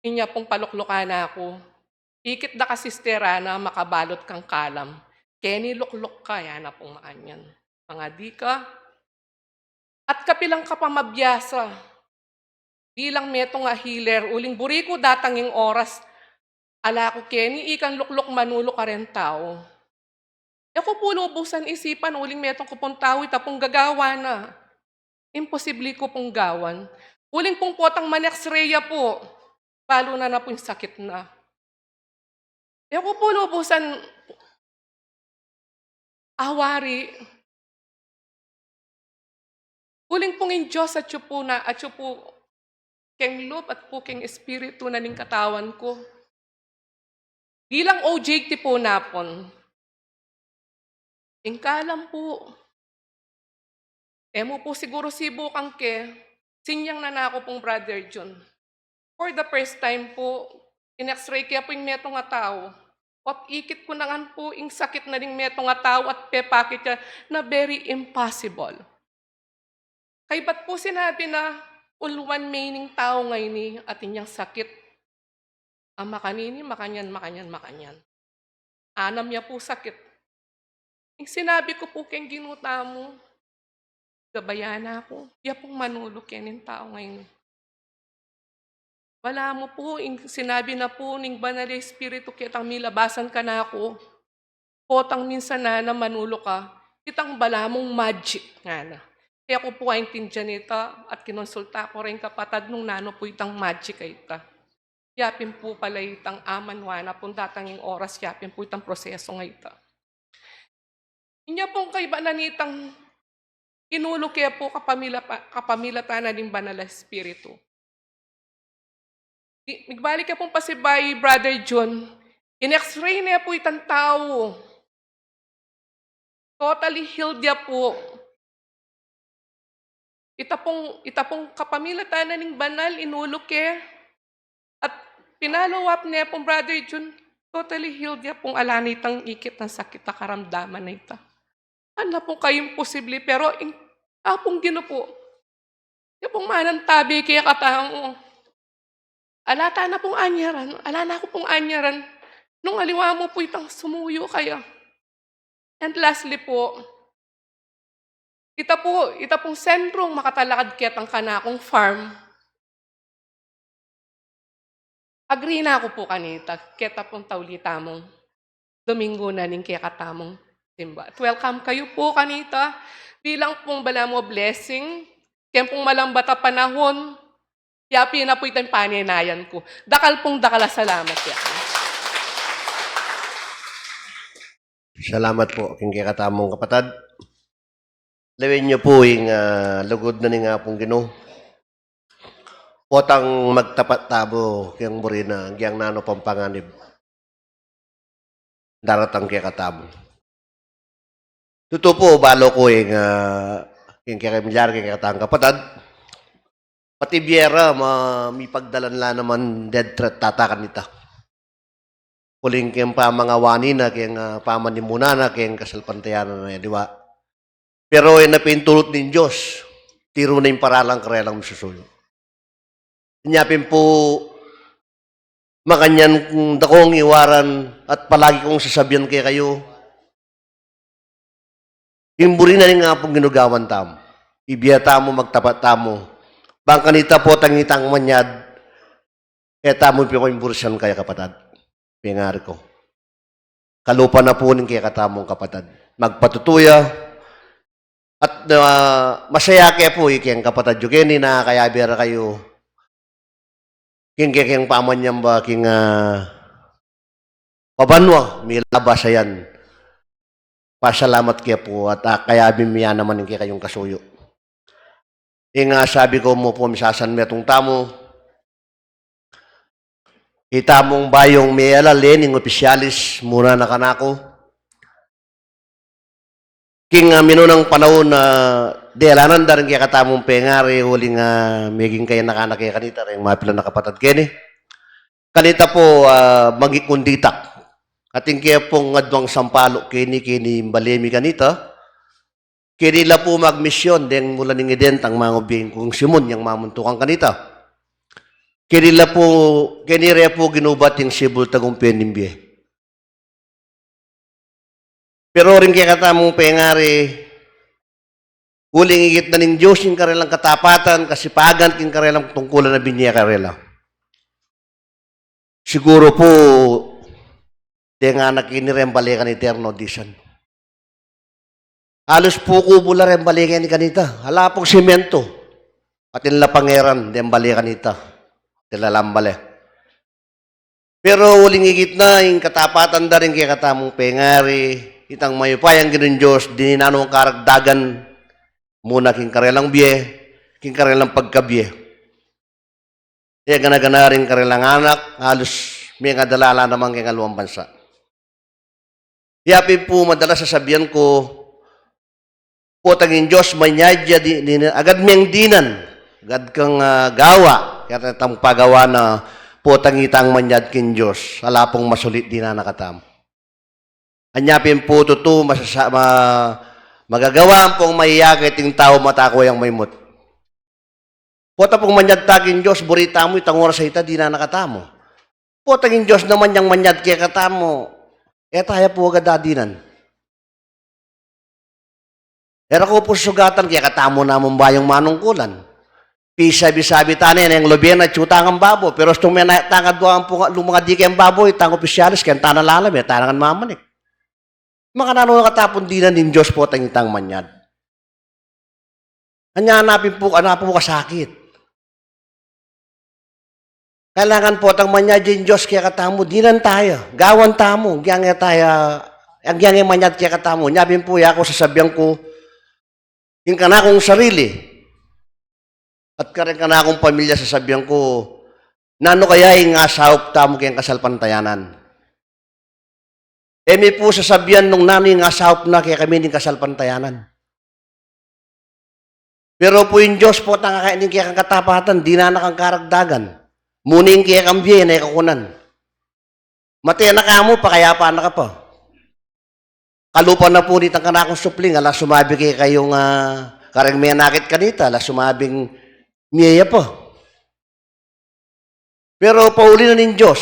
Inya pong paluklukan na ako. Ikit na kasistera na makabalot kang kalam. Keni lukluk ka, yan na pong maanyan. Mga di ka. At kapilang ka pa mabiyasa. Bilang meto nga healer, uling buri ko datanging oras. Ala ko keni, ikan lukluk manulo ka rin tao. E ko po lubusan isipan, uling metong kupong tao, itapong gagawa na. imposible ko pong gawan. Huling pong potang manexreya po, palo na po yung sakit na. Ako po lubusan awari. Huling pong in Diyos at siyo po keng loob at po keng espiritu na ning katawan ko. Bilang OJT po napon, ingkalam po. Emo po siguro sibukang sinyang nanako pong Brother John. For the first time po, in-x-ray kaya po yung metong nga tao. At ikit ko na nga po yung sakit na ning metong nga tao at pepakit niya na very impossible. Kay ba't po sinabi na uluan meaning tao ngayon ni at inyang sakit? Ang makanini, makanyan. Anam niya po sakit. Yung sinabi ko po keng ginuta mo, gabayana ako. Iya pong manulok yan yung tao ngayon. Wala mo po, sinabi na po ning banal na espiritu kitang milabasan ka na ako. Potang minsan na manulok ka, kitang bala mong magic nga na. Kaya ko po aintindihan nita at kinonsulta ko rin kapatad nung nano po itang magic ay ita. Yapin po pala itang amanwana pong datanging oras, yapin po itang proseso nga ita. Inya pong kaiba na nitang inulo kaya po kapamilatanan ng banal na espiritu. Nagbalik ka pong pasibay, Brother John, in-x-ray niya po itang tao. Totally healed niya po. Ita pong kapamilatanan ng banal, inulo kaya. At pinalo up niya pong Brother John, totally healed niya pong alanitang ikit ng sakit na karamdaman na ita. Ano pong kayong posible, pero apong gino po. Yung pong manantabi kaya katao. Alata na pong anyaran, ala na ako pong anyaran. Nung aliwa mo po itang sumuyo kaya. And lastly po, ita pong sentrong makatalakad kitang kanakong farm. Agree na ako po kanita, kita pong taulita mong Domingo na ning kaya katamong simba. At welcome kayo po kanita, bilang pong bala mo blessing, kaya pong malambata panahon, yapi na po itang paninayan ko. Dakal salamat yan. Salamat po, king katamong kapatad. Lawin niyo po yung lugod na ni nga pong Ginoo. Potang magtapat tabo kayang burina, kayang nano pampanganib. Daratang kaya katamo. Totoo po, balo ko yung kaya milyar, kaya katang kapatad. Pati biyera, may pagdalan la naman dead threat tatakan nita. Kuling kayang pamangawani na, kayang pamanimuna na, kayang kasalpantayanan na, di ba? Pero yung napintulot ng Diyos, tiro na yung paralang karelang masusuyo. Inyapin po, makanyan kung dakong iwaran at palagi kong sasabihan kay kayo, imburi na rin nga pong ginugawan tamo. Ibiyata mo, magtapat tamo. Bangkanita po tangitang manyad, tamo po ko imbursan kaya kapatad. Pingari ko. Kalupa na po nin kaya katamong kapatad. Magpatutuya, at masaya kaya po ikiyang kapatad Yugeni na kaya bira kayo king paman ba king pabanwa may labas yan. Pasalamat kaya po at kaya bimiya naman kaya kayong kasuyo. Sabi ko mo po misasan metong tamo. Itamong bayong may alalening opisyalis muna na kanako. King minunang panahon na dialanan da rin kaya katamong pengari huling maging kaya nakanak kaya kanita rin mapila na kapatad kini. Kanita po magikunditak. Ating kaya pong adwang sampalo kini balemi kanita. Kinila po magmisyon den mula ning identang mga ubing kung simon yung mamuntukan kanita. Kinila po ginubat yung sibul tagong penimbiye. Pero rin kaya katamong pengari, huling igit na ng Diyos yung karelang katapatan, kasipagan yung karelang tungkulan na binya karela. Siguro po, di nga nakinirembalikan eterno disan. Halos puko pula rin balikan ni kanita. Hala pong simento. At inla pangeran, din balikan kanita. Tilalambale. Pero uling higit na, yung katapatan da rin kaya katamong pengari, itang mayupay ang ginoon Diyos, dininano ang karagdagan, muna king karelang biye, king karelang pagkabiye. Kaya ganagana rin karelang anak, halos may nga dalala naman kaya ngaluang bansa. Kaya po madalas sasabihan ko, po tanging Diyos, manyadya, agad miyang dinan, agad kang gawa, kaya tatang pagawa na po tangitang manyad kin Diyos, ala pong masulit din na nakatam. Anyapin po tuto, magagawa pong maiyagay ting tao matako yung maymot. Po pong manyad takin Diyos, burita mo, itang oras sa ita, di na nakatamo. Po tanging Diyos naman yung manyad kaya katamo, tayo po agad dadinan. Era ko po sugatan kaya katamo namang bayang manungkulan. Pisabi-sabi tanin yung lobyan at tsutang ang babo. Pero itong may tangad doang po mga di kayang baboy, tang opisyalis, kaya tanang lalam, tanangan mamanik. Mga nanong nakatapon dinan din Diyos po tangitang manyad. Hanapin po kasakit. Kailangan po tang manyad din Diyos kaya katamo, dinan tayo, gawan tamo, gyang tayo, ang gyang manyad kaya katamo. Nyabin po ako sasabihan ko, yung kana kong sarili, at karen ka na akong pamilya, sasabihan ko, nano kaya yung asawap tamo kayang kasalpantayanan? May po sasabihan nung nano yung asawap na kaya kami ng kasalpantayanan. Pero po yung Diyos po, tangakainin kaya kang katapatan, di na nakang karagdagan. Muning kaya kang biye na ikakunan. Mataya na ka mo, pakayapa na ka pa. Kalupa na po nitang kanakong supling, ala sumabi kayong karang may nakit kanita, ala sumabing miyaya pa. Pero pauli na ng Diyos.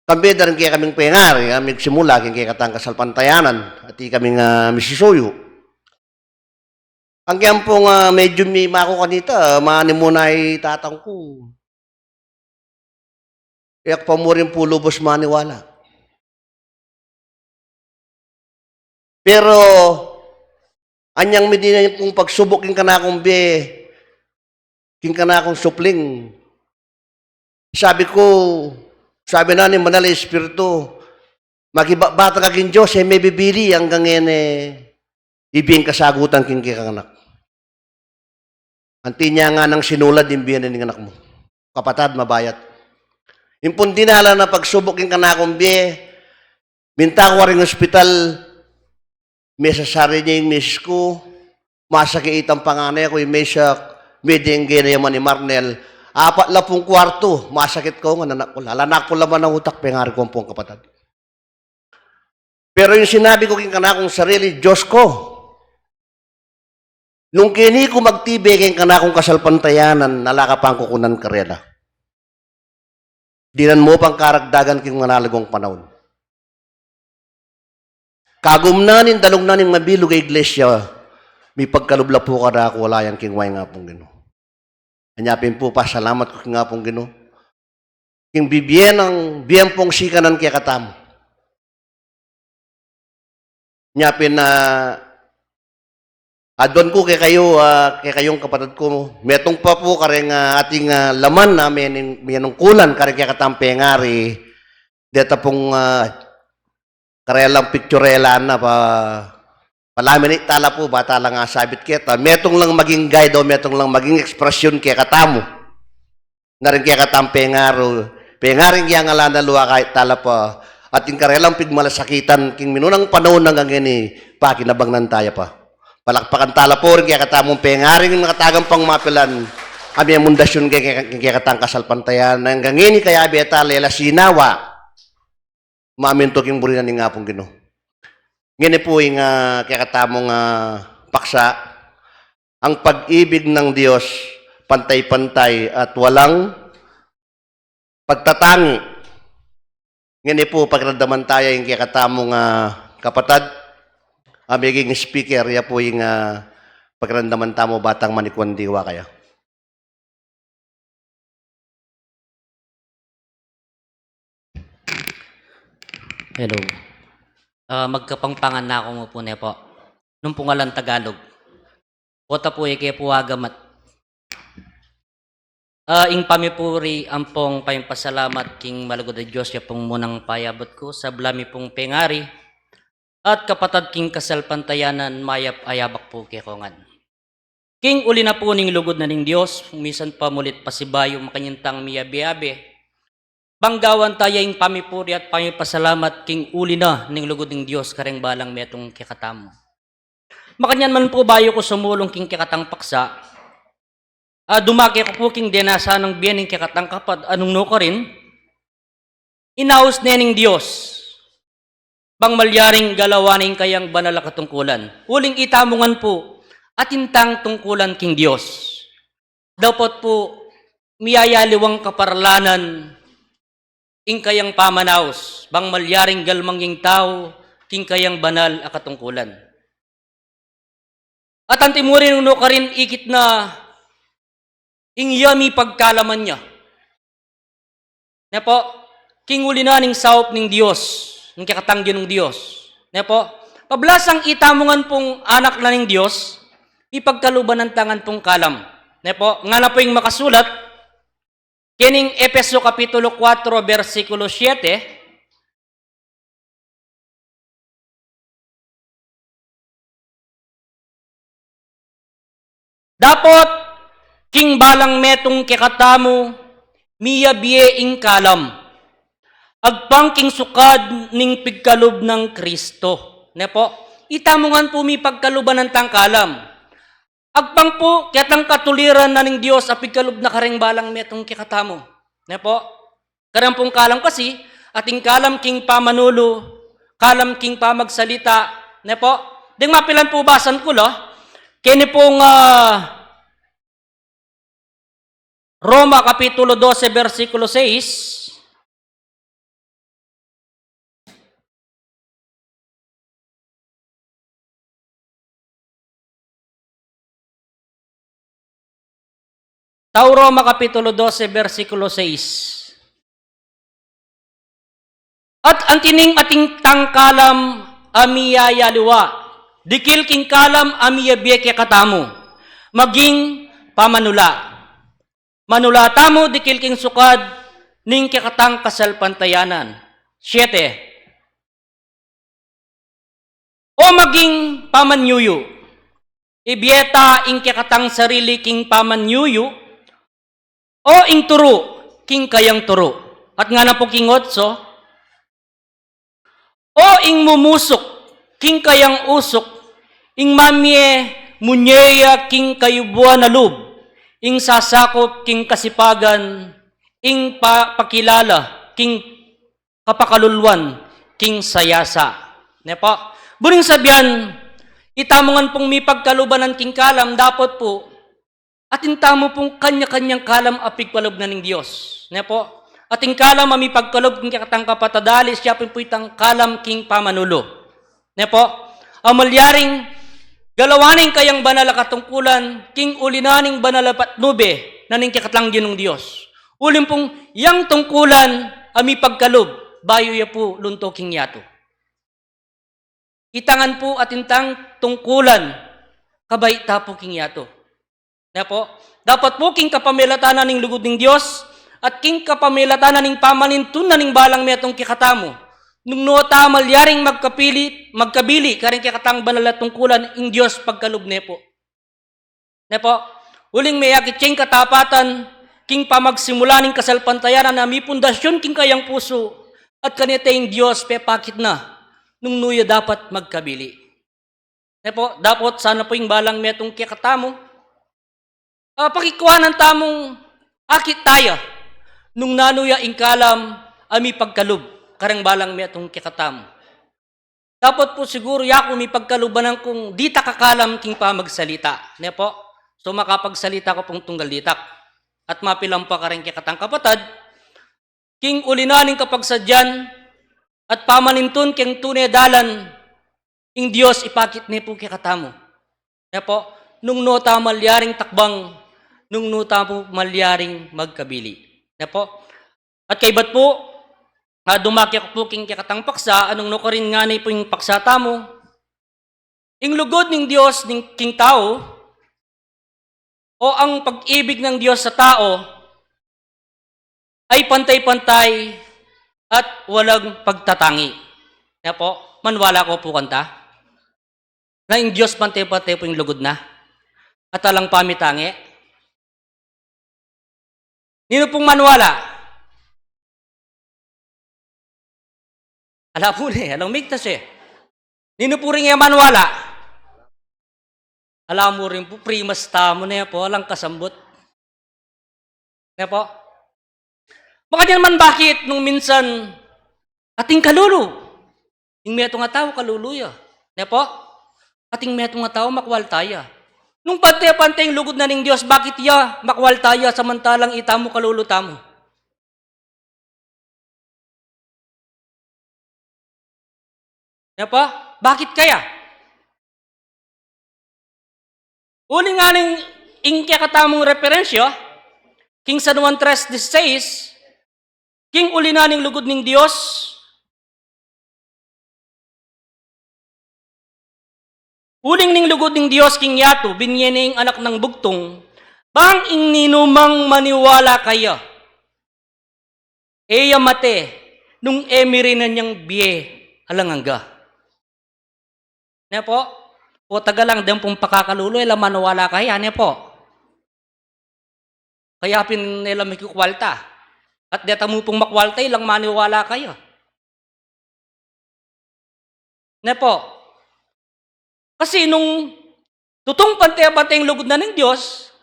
Kami na rin kaya kaming pengari, aming simula, kaya katang kasalpantayanan, at kaming misisuyo. Ang kaya pong medyo may mako kanita, maani muna ay tatang ko. Iyak pa mo rin po lubos maniwala. Pero, anyang medina yung pong pagsubok yung kanakong be, king kanakong supling. Sabi na ni Manala Espiritu, magibata kaging Diyos, may bibili hanggang yan ibing kasagutan king kikanak. Anti niya nga nang sinulad yung biyan ng anak mo. Kapatad, mabayat. Yung pong dinala na pagsubok yung kanakong be, minta ko rin ospital, may sasari niya yung miss ko, masakit ang panganay ko yung mesak, medengge na yaman ni Marnel, 4 kwarto, masakit ko nga nanak ko. Lalanak ko laman ng utak, pengari ko ang pong kapatid. Pero yung sinabi ko king kanakong sarili, Diyos ko, nung kini ko magtibig king kanakong kasalpantayanan, nalakapang kukunan karela. Dinan mo pang karagdagan king manalagong panahon. Kagumnanin, dalungnanin mabilog ay iglesia, may pagkalubla po ka na ako, wala yung kingway nga pong Ginoo. Anyapin po pa, salamat ko nga pong Ginoo. King bibigyan ng biyang pong sikanan kaya katamo. Anyapin na adon ko kay kayong kapatid ko, metong pa po kareng ating laman namin, minungkulan kareng kaya katampengari, deta pong karelang picturela na palamin tala po, bata lang sabit kita. Metong lang maging guide o metong lang maging ekspresyon kaya katamo. Na rin kaya katampengaro. Pengaring kaya nga lana luwa kahit tala pa. At yung karelang pigmalasakitan, king minunang panahon ng gangini, pakinabangnan tayo pa. Palakpakan tala po rin kaya katamong pengaring nakatagang pang mapilan. Kami ang mundasyon kaya katang kasalpantayan. Nang gangini kaya beta lela sinawa. Maminto king burinan ni nga pong Ginoo. Ngini po yung kaya katamong paksa, ang pag-ibig ng Diyos, pantay-pantay at walang pagtatangi. Ngini po, pagramdaman tayo yung kaya katamong kapatad, magiging speaker, ya po yung pagramdaman tamo batang manikwan diwa kaya. Hello. magkapangpangan na ako mo po ne po. Nung pungalan Tagalog. Kota po kaya po agamat. Ing pamipuri ampong payimpasalamat king malagod na Diyos ya pong munang payabot ko sa blami pong pengari at kapatad king kasalpantayanan mayap ayabak po kay kongan. King uli na po ning lugod na ning Diyos, minsan pa mulit pasibayo makanyintang miyabi-yabi. Banggawan tayo ing pamipuri at pamipasalamat king uli na ning lugod ning Diyos kareng balang metong kikatamo. Makanyan man po bayo ko sumulong king kikatang paksa. Dumaki ko po king dinasa ng biyaning kikatang kapad anong no ka rin. Inaus nening Diyos. Bang malyaring galawaning kayang banal katungkulan. Uling itamungan po atintang tungkulan king Diyos. Dapat po miyayaliwang kaparlanan ing kayang pamanaos. Bang malyaring galmangging tao king kayang banal katungkulan. At ang timurin no ka rin ikit na ing yami pagkalaman niya. Ne po, king uli na ning saup ning Diyos, ng kakatanggi ng Diyos. Ne po, pablasang itamungan pong anak na ning Diyos, ipagkaluban ng tangan pong kalam. Ne po, nga na po yung makasulat, kining Efeso Kapitulo 4, versikulo 7, dapat king balang metong kikatamo, miya biye ing kalam. Agpang king sukad ning pigkalob ng Kristo. Ne po, itamungan po mi pagkaluban ng tangkalam. Agpang po, kitang katuliran na ning Diyos a pigkalob na kareng balang metong kikatamo. Ne po, karang pong kalam kasi, ating kalam king pamanulo, kalam king pamagsalita. Ne po, ding mapilan po basan ko lo, kini pong Roma Kapitulo 12, versikulo 6. Tao Roma Kapitulo 12, versikulo 6. At ang kining ating tangkalam amiya liwa, dikil king kalam amiya bieke katamo, maging pamanula. Manulata mo dikil king sukad ning kikatang kasalpantayanan. 7. O maging pamanyuyo. Ibieta ing kikatang sarili king pamanyuyo. O ing turo king kayang turo. At nga na po king 8. O ing mumusok king kayang usok. Ing mamye munyeya king kayubuan na lub. Ing sasakop king kasipagan, ing pakilala, king kapakalulwan, king sayasa. Ne po? Buring sabihan, itamungan pong mi pagkalubanan king kalam, dapat po, atin tamo pong kanya-kanyang kalam apig palob na ng Diyos. Ne po? Ating kalam ami pagkalob king kakatang kapatadali, siya po itang kalam king pamanulo. Ne po? Amalyaring galawaning kayang banal katungkulan, king ulinaning banal patnube, naning kikatlanggin ng Diyos. Ulim pong, yang tungkulan, ami pagkalob, bayo ya po, lunto king yato. Itangan po atintang tungkulan, kabay tapo king yato. Na po, dapat po king kapamilatanan ng lugod ng Diyos, at king kapamilatanan ng pamanintun na ng balang metong kikatamo. Nung nota malyaring magkabili, karing kikatang banal at tungkulan, ing Diyos pagkalob ne po. Ne po, uling may akitsing katapatan, king pamagsimula ng kasalpantayanan na may pundasyon king kayang puso, at kanita ing Diyos pepakit na, nung nuya dapat magkabili. Ne po, dapat sana po yung balang metong kikatamo, pakikuha ng tamong akit tayo, nung nanuya ing kalam, ami pagkalob. Karang balang may atong kikatamo. Dapat po siguro yako may pagkalubanan kung di takakalam king pamagsalita. Ne po? So makapagsalita ko pong tunggal ditak. At mapilang pa ka rin kikatang kapatad, king ulinaning kapagsadyan, at pamanintun king tunay dalan, ing Diyos ipakit ni po kikatamo. Ne po? Nung nota malyaring takbang, nung nota po malyaring magkabili. Ne po? At kaibat po, nga dumaki ako po king kikatang paksa, anong nukarin nga na po yung paksa tamo. Ing lugod ng Diyos ng king tao, o ang pag-ibig ng Diyos sa tao, ay pantay-pantay at walang pagtatangi. Kaya po, manwala ko po kanta, na yung Diyos pantay-pantay po yung lugod na, at alang pamitangi. Nino pong manwala? Ala po alang migtas Nino po rin yung manwala? Alam mo rin po, primas tamo na yan po, alang kasambot. Kaya po, baka diyan man bakit nung minsan ating kalulu, yung meto nga tao kaluluya. Kaya po, ating meto nga tao makwaltaya. Nung pantay-pantay yung lugod na ng Diyos, bakit ya makwaltaya samantalang itamo kaluluta mo? Kaya po, bakit kaya? Uli nga ng ingkya katamong referensya, King San Juan 3:16, King uli na ng lugod ng Diyos, uling ning lugod ng Diyos, King Yato, binyening anak ng bugtong, bang ing ninumang maniwala kaya? Eya mate, nung emiri na niyang biye, alanganga. Ne po, o taga lang din pong pakakalulo, ilang maniwala kaya, ne po. Kaya nila may kukwalta. At deta mo pong makwalta, ilang maniwala kayo. Ne po. Kasi nung tutong pante-pante yung lugod na ng Diyos,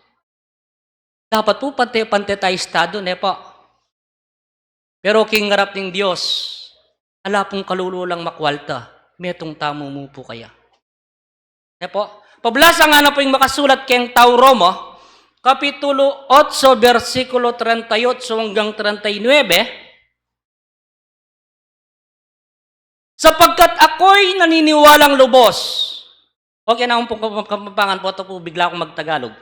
dapat po pante-pante tayo estado, ne po. Pero kingarap ng Diyos, ala pong kalululo lang makwalta, metong tamo mo po kaya. Ne po. Pablasa nga na po yung makasulat kayong Tao Roma, Kapitulo 8, versikulo 38 hanggang 39, sapagkat ako'y naniniwalang lubos. Okay na akong kapampangan po, ito po bigla akong magtagalog.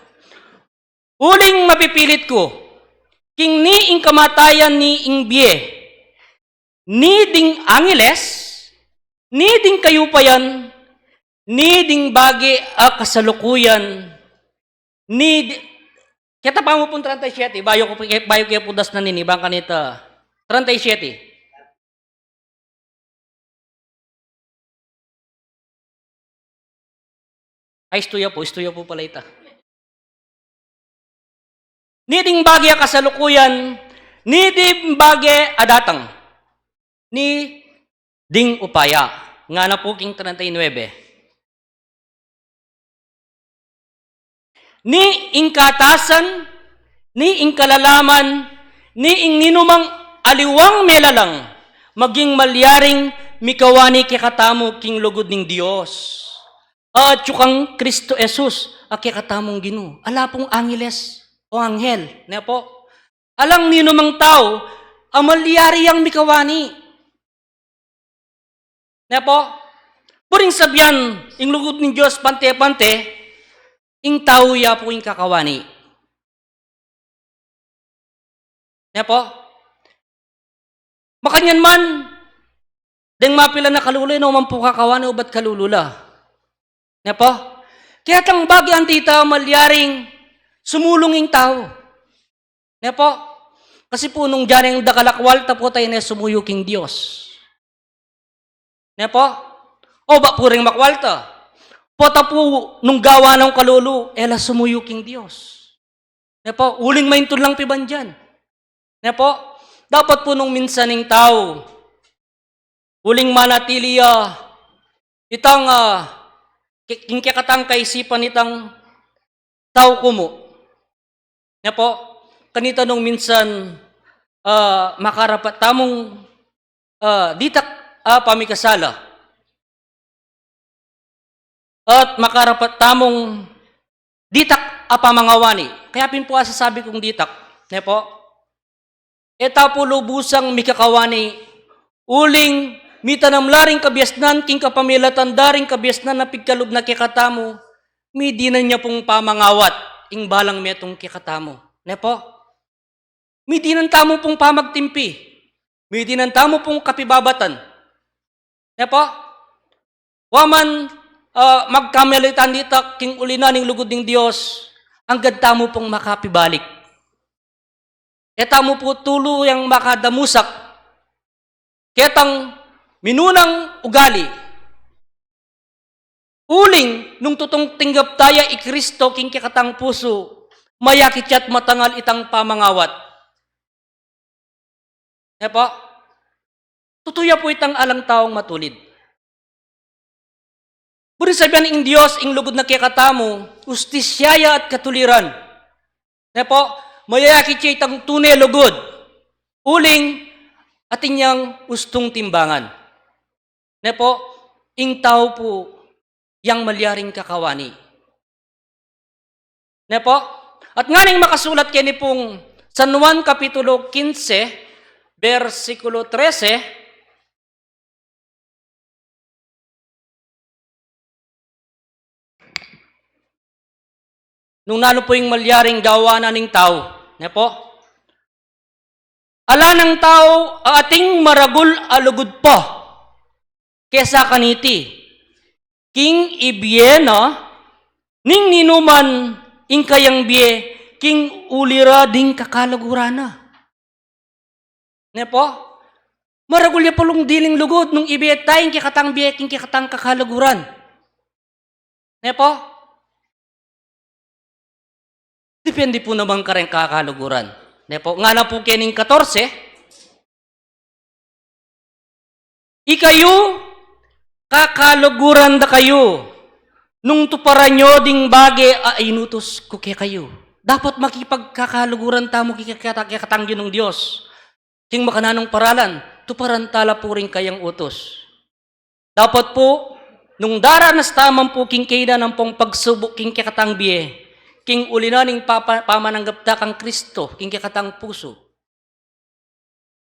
Uling mapipilit ko, king ni ing kamatayan ni ing biye, ni ding angeles, ni ding kayupayan, ni ding bagi a kasalukuyan, ni kita pa mo pong 37, bayo kayo po das na ninibang kanita. 37. Ay, istuya po pala ita. Ni ding bagi a kasalukuyan, ni ding bagi a datang, ni ding upaya. Nga na po king 39. Ni ing katasan, ni ing kalalaman, ni ing ninumang aliwang melalang, maging malyaring mikawani kikatamo king lugod ng Diyos. At tsukang Kristo Jesus, kikatamong Ginoo. Ala pong angeles o anghel. Ne po? Alang ninumang tao, amalyari ang mikawani. Ne po? Puring sabyan, ing lugod ng Diyos pante-pante, ing tao ya po ing kakawani. Ne po? Makanyan man, deng mapila na kaluluy, no man po kakawani o ba't kalulula? Ne po? Kaya tang bagi ang tita malyaring sumulunging tao. Ne po? Kasi po nung dyan yung dakalakwal, tapo tayo na sumuyuking Diyos. Ne po? O ba po rin makwalta? Pota po nung gawa ng kalulu, ela sumuyuking Diyos. Ne po? Uling maintun lang piban dyan. Ne po? Dapat po nung minsaning tao, uling manatili itang kingkakatang kaisipan itang tao kumo. Ne po? Kanita nung minsan makarapat tamong ditak pamikasala. At makarapat tamong ditak apamangawani. Kaya pin po sasabi kong ditak. Ne po? Eta po lubusang mikakawani, uling mitanamlaring kabiasnan, king kapamilatan daring kabiasnan na pigkalub na kikatamo, midinan niya pong pamangawat, ing balang metong kikatamo. Ne po? Midinan tamo pong pamagtimpi. May tinantamo pong kapibabatan. Ne po? Waman magkamalitan dito king ulina ning lugod ning Dios, ang gadta mo pong makapibalik. Eta mo po tulo yang makadamusak. Ketang minunang ugali. Uling nung tutong tinggap taya i Kristo king kikatang puso, mayakit at matangal itang pamangawat. Ne po? Tutuya po itang alang taong matulid. Puri sabihan ing Diyos, ing lugod na kikatamo, ustisyaya at katuliran. Ne po? Mayakit siya itang tunay lugod. Uling at inyang ustong timbangan. Ne po? Ing tao po, yang malyaring kakawani. Ne po? At nga nang makasulat kini pong San Juan Kapitulo 15, versikulo 13, nung nalo po yung malyaring gawanan ng tao. Ne po? Ala ng tao, ating maragul alugod pa, kesa kaniti. King ibiena, ning ninuman, ing kayang biye, king ulira ding kakalagurana. Ne po? Maragulya pulong diling lugod, nung ibiye tayong kikatang biye, king kikatang kakalaguran. Ne po? Depende po naman ka rin kakalaguran. Ne po? Nga na po kining 14, ikayo, kakalaguran da kayo. Nung tuparan nyo ding bage, inutos ko kay kayo. Dapat makipagkakalaguran tamo kikatanggi ng Diyos. King makananong paralan, tuparan tala po rin kayang utos. Dapat po, nung daranas tamang po king kaida ng pong pagsubok king kikatangbiye, king ulinaning pamananggap da kang Kristo, king kikatang puso.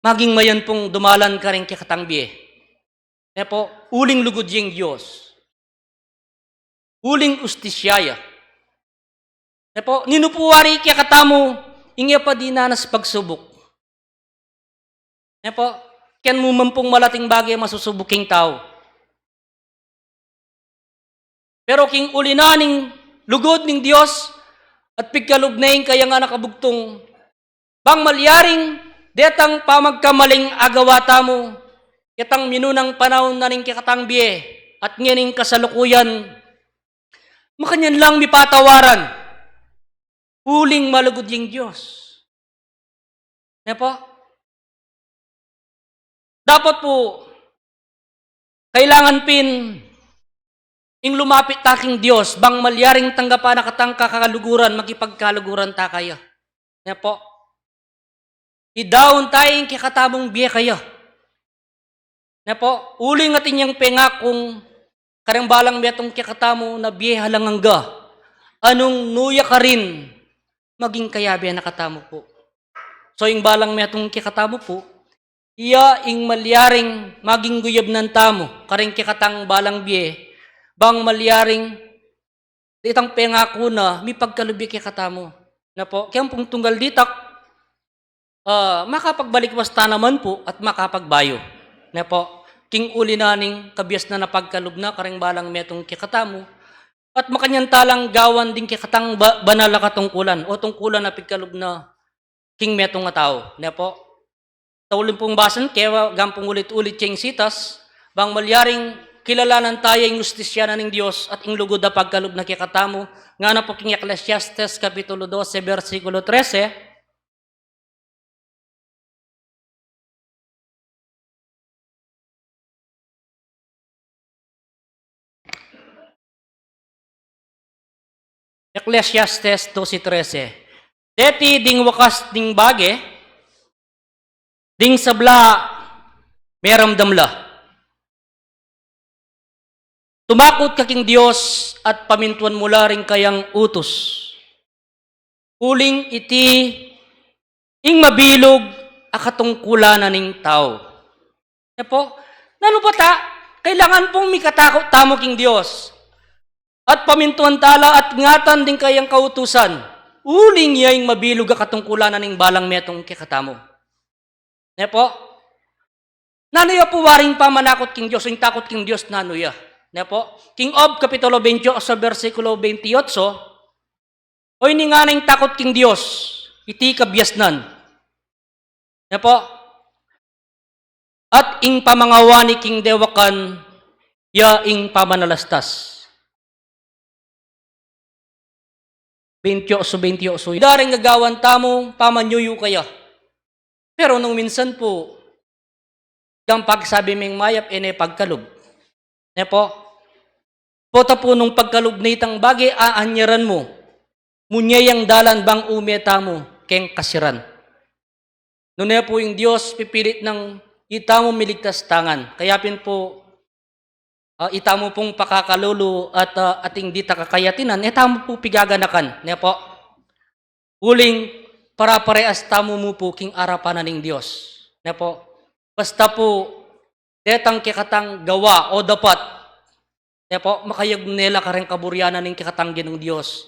Maging mayan pong dumalan ka rin kikatangbiye. Kaya po, uling lugod yung Diyos. Uling ustisyaya. Kaya po, ninupuwari kaya katamo, ingya pa di nanas pagsubok. Kaya po, ken mo mampong malating bagay masusubuking tao. Pero king ulinaning lugod ng Diyos, at pigkalugnayin kaya nga nakabugtong, bang malyaring, detang pamagkamaling agawata mo, kitang minunang panahon na ning kikatang biye at nganing kasalukuyan, makanyan lang mipatawaran. Uling malugod yung Diyos. Ne po? Dapat po, kailangan pin, ing lumapit taking Diyos, bang malyaring tanggapan na katang kakakaluguran, magipagkaluguran ta kayo. Ne po? Idaon tayong kikatabong biye kayo. Na po, uling atin yung penga kung karang balang metong kikatamo na biye halangangga. Anong nuya ka rin, maging kayabi na katamo po. So, yung balang metong kikatamo po, iya ing malyaring maging guyab ng tamo, karing kikatang balang biye, bang malyaring ditang penga ko na, may pagkalubi kikatamo. Na po, kaya pong tunggal ditak, makapagbalik wasta naman po at makapagbayo. Na po, king uli naning kabias na napagkalub na kareng balang metong kikatamo at makanyan talang gawan din kikatang banal na katungkulan o tungkulan na pigkalub na king metong nga tao. Na po, taulin pong basan kaya gampong ulit-ulit yung sitas bang malyaring kilalanan tayo yung justisya na ng Diyos at ing lugod na pagkalub na kikatamo nga na po king Ecclesiastes Kapitulo 12 versikulo 13. Ecclesiastes 12:13. Deti ding wakas ding bage, ding sabla meramdamla. Tumakot kaking Diyos at pamintuan mula rin kayang utos. Uling iti ing mabilog akatungkulan na ning tao. Kaya po, nanupata, kailangan pong mikatakot tamo king Diyos. At pamintuan tala at ngatan din kayang kautusan. Uling yaing mabilog katungkulan na ning balang metong kikatamo. Ne po? Nanuya po waring pamanakot king Diyos, yung takot king Diyos nanuya. Na po, King of Kapitulo 28 sa versikulo 28, oy ni nga na yung takot king Diyos, iti kabyasnan. Na po, at ing pamangawani king dewakan, ya ing pamanalastas. 28. Daring gagawan tamo, pamanyuyo kaya. Pero nung minsan po, ang pagsabi ming mayap, ine pagkalog. Ne po, pota po nung pagkalog na itang bagay, aanyaran mo. Munyayang dalan bang umeta mo, keng kasiran. Noon po yung Diyos, pipilit ng ita mo miligtas tangan. Kaya pin po, ita mo pong pakakalulu at ating di takakayatinan, ita mo po pigaganakan. Ne po, uling para parehas tamo mo po king arapanan ng Diyos. Ne po, basta po, detang kikatang gawa o dapat, ne po, makayag nila ka rin kaburyanan ng kikatanggi ng Diyos.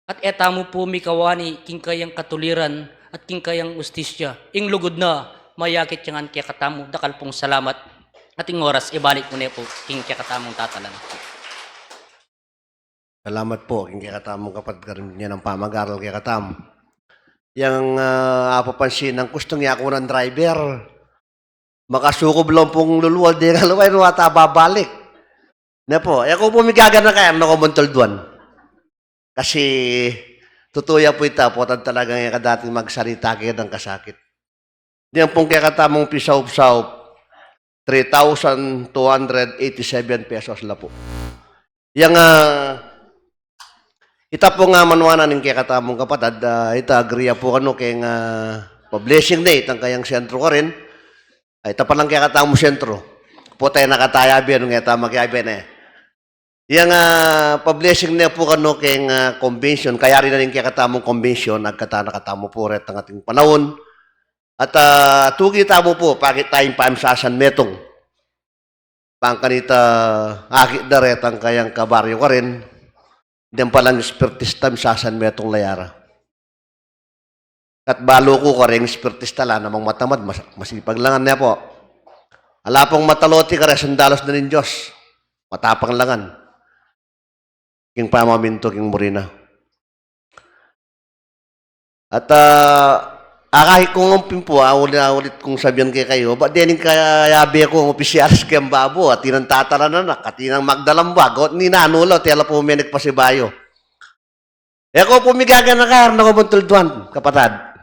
At eta mo po mikawani king kayang katuliran at king kayang ustisya. Ing lugod na, mayakit yung kikatamo, dakal pong salamat. Ating oras, ibalik mo na po, king kikatamong tatalan. Salamat po, king kakatamong kapatid karin niya ng pamag-aral kay katam. Yang apapansin ng gusto niya ako ng driver. Makasukob lang pong luluwal, di kalaway, wata babalik. Na po, ako po migaga na kaya, nakumontol duwan. Kasi, tutuya po ita po, talagang yung kadating magsalita kayo ng kasakit. Diyan pong kaya katamong pisaw-saw, 3,287 pesos la po. Yang ita po nga manwanan ng kaya katamong kapatid, ita agriya po kano kaya nga pa-blessing day, itang kayang sentro ko rin. Ay, ita pa lang kaya katamong sentro. Po tayo nakatayabi, ano nga ita magyabi na eh. Yang pa-blessing na po kano kaya convention, kaya rin na rin kaya katamong convention, nagkata-nakatamo po rin ang ating panahon. At tugi tamo po, pakit tayong paamsasan metong. Pangkanita, akit na rin ang kayang kabaryo ka rin. Diyan palang spirtista sasan metong layara. At balo ko ka rin spirtista la namang matamad, masipag langan niya po. Ala pong mataloti ka rin, sandalos na rin Diyos. Matapang langan. King pamaminto, king murina. At kahit kung umpin po, ulit kong sabihan kayo, ba't din kayabi ako ng opisyalis kayang babo, at tinang tatala na at tinang magdalambag, at ninanulaw, tiyala po may nagpasibayo. E ako po migaga na kaya, nakumontulduan, kapatad.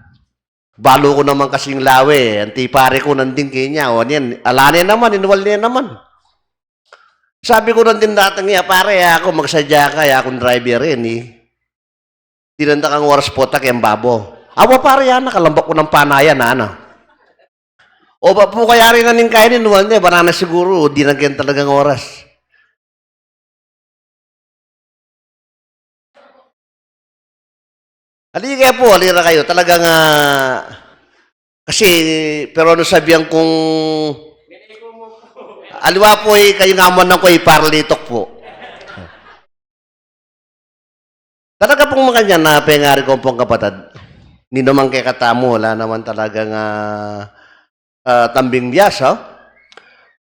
Balo ko naman kasing lawe, antipare ko nanding kanya, o niyan, alane naman, inuwal niya naman. Sabi ko nandin datang niya, pare, ako magsadya ka, akong driver rin, tinanda kang oras po, kayang babo. Awa pare yan, nakalambak ko ng panayan na ano. O ba po kaya rin na ning kainin, wala niya, banana siguro, di nagyan talagang oras. Halika po, halika kayo. Talagang, kasi, pero ano sabihan kong, aliwa po kayo nga man ko paralitok po. Talaga pong mga ganyan na pengari ko pong kapatid. Hindi naman kay katamo, wala naman talagang tambing biyasa.